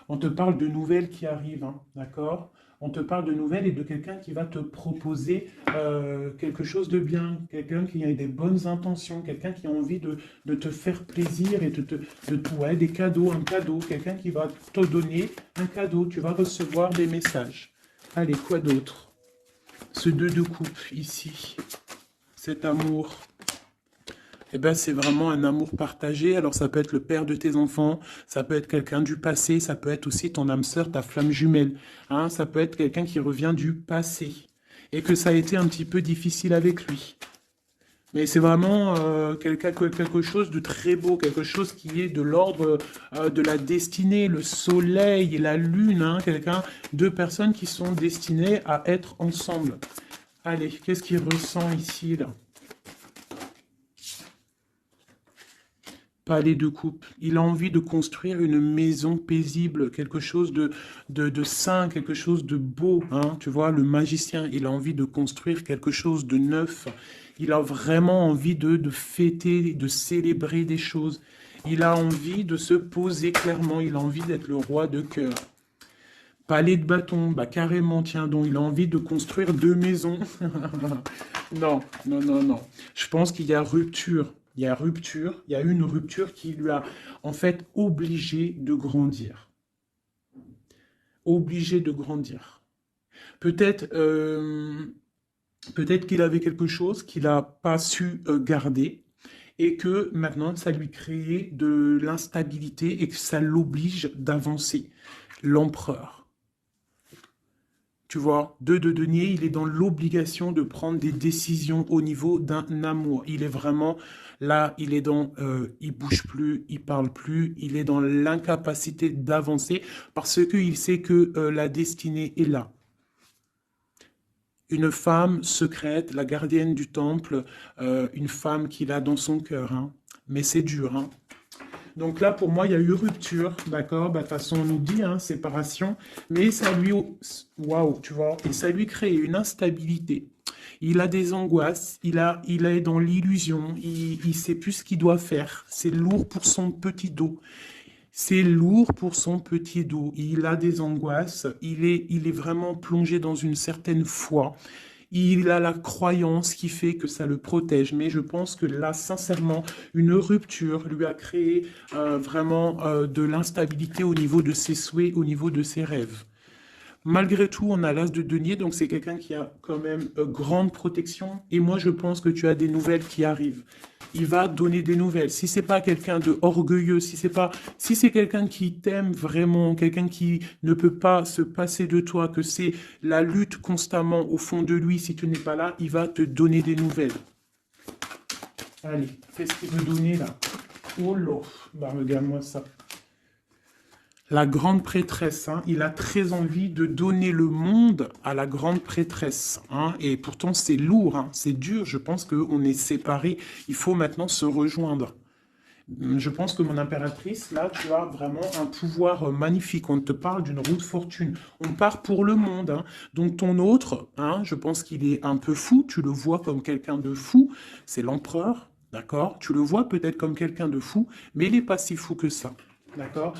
On te parle de nouvelles qui arrivent, hein, d'accord? On te parle de nouvelles et de quelqu'un qui va te proposer quelque chose de bien, quelqu'un qui a des bonnes intentions, quelqu'un qui a envie de te faire plaisir et ouais, des cadeaux, un cadeau, quelqu'un qui va te donner un cadeau, tu vas recevoir des messages. Allez, quoi d'autre? Ce 2 de coupe ici, cet amour. Eh ben, c'est vraiment un amour partagé. Alors, ça peut être le père de tes enfants, ça peut être quelqu'un du passé, ça peut être aussi ton âme sœur, ta flamme jumelle. Hein, ça peut être quelqu'un qui revient du passé et que ça a été un petit peu difficile avec lui. Mais c'est vraiment quelque chose de très beau, quelque chose qui est de l'ordre de la destinée, le soleil et la lune, hein, deux personnes qui sont destinées à être ensemble. Allez, qu'est-ce qu'il ressent ici, là? Palais de coupe. Il a envie de construire une maison paisible, quelque chose de sain, quelque chose de beau. Hein. Tu vois, le magicien, il a envie de construire quelque chose de neuf. Il a vraiment envie de fêter, de célébrer des choses. Il a envie de se poser clairement. Il a envie d'être le roi de cœur. Palais de bâton, bah carrément, tiens donc, il a envie de construire 2 maisons. Non, non, non, non. Je pense qu'il y a rupture. Il y a rupture, il y a une rupture qui lui a en fait obligé de grandir. Obligé de grandir. Peut-être peut-être qu'il avait quelque chose qu'il n'a pas su garder et que maintenant ça lui créait de l'instabilité et que ça l'oblige d'avancer. L'empereur. Tu vois, 2 de denier, il est dans l'obligation de prendre des décisions au niveau d'un amour. Il est vraiment là, il est dans, il bouge plus, il parle plus, il est dans l'incapacité d'avancer parce qu'il sait que la destinée est là. Une femme secrète, la gardienne du temple, une femme qu'il a dans son cœur. Hein. Mais c'est dur, hein. Donc là, pour moi, il y a eu rupture, d'accord? Bah, de toute façon, on nous dit, hein, séparation, mais ça lui, waouh, tu vois, et ça lui crée une instabilité. Il a des angoisses, il est dans l'illusion, il sait plus ce qu'il doit faire. C'est lourd pour son petit dos. C'est lourd pour son petit dos. Il a des angoisses, il est vraiment plongé dans une certaine foi. Il a la croyance qui fait que ça le protège. Mais je pense que là, sincèrement, une rupture lui a créé vraiment de l'instabilité au niveau de ses souhaits, au niveau de ses rêves. Malgré tout, on a l'as de denier, donc c'est quelqu'un qui a quand même grande protection. Et moi, je pense que tu as des nouvelles qui arrivent. Il va donner des nouvelles. Si c'est pas quelqu'un de orgueilleux, si c'est quelqu'un qui t'aime vraiment, quelqu'un qui ne peut pas se passer de toi, que c'est la lutte constamment au fond de lui, si tu n'es pas là, il va te donner des nouvelles. Allez, qu'est-ce qu'il veut donner là? Oh là, bah regarde-moi ça. La grande prêtresse, hein, il a très envie de donner le monde à la grande prêtresse. Hein, et pourtant, c'est lourd, hein, c'est dur. Je pense qu'on est séparés. Il faut maintenant se rejoindre. Je pense que mon impératrice, là, tu as vraiment un pouvoir magnifique. On te parle d'une roue de fortune. On part pour le monde. Hein. Donc ton autre, hein, je pense qu'il est un peu fou. Tu le vois comme quelqu'un de fou. C'est l'empereur, d'accord? Tu le vois peut-être comme quelqu'un de fou, mais il n'est pas si fou que ça. D'accord?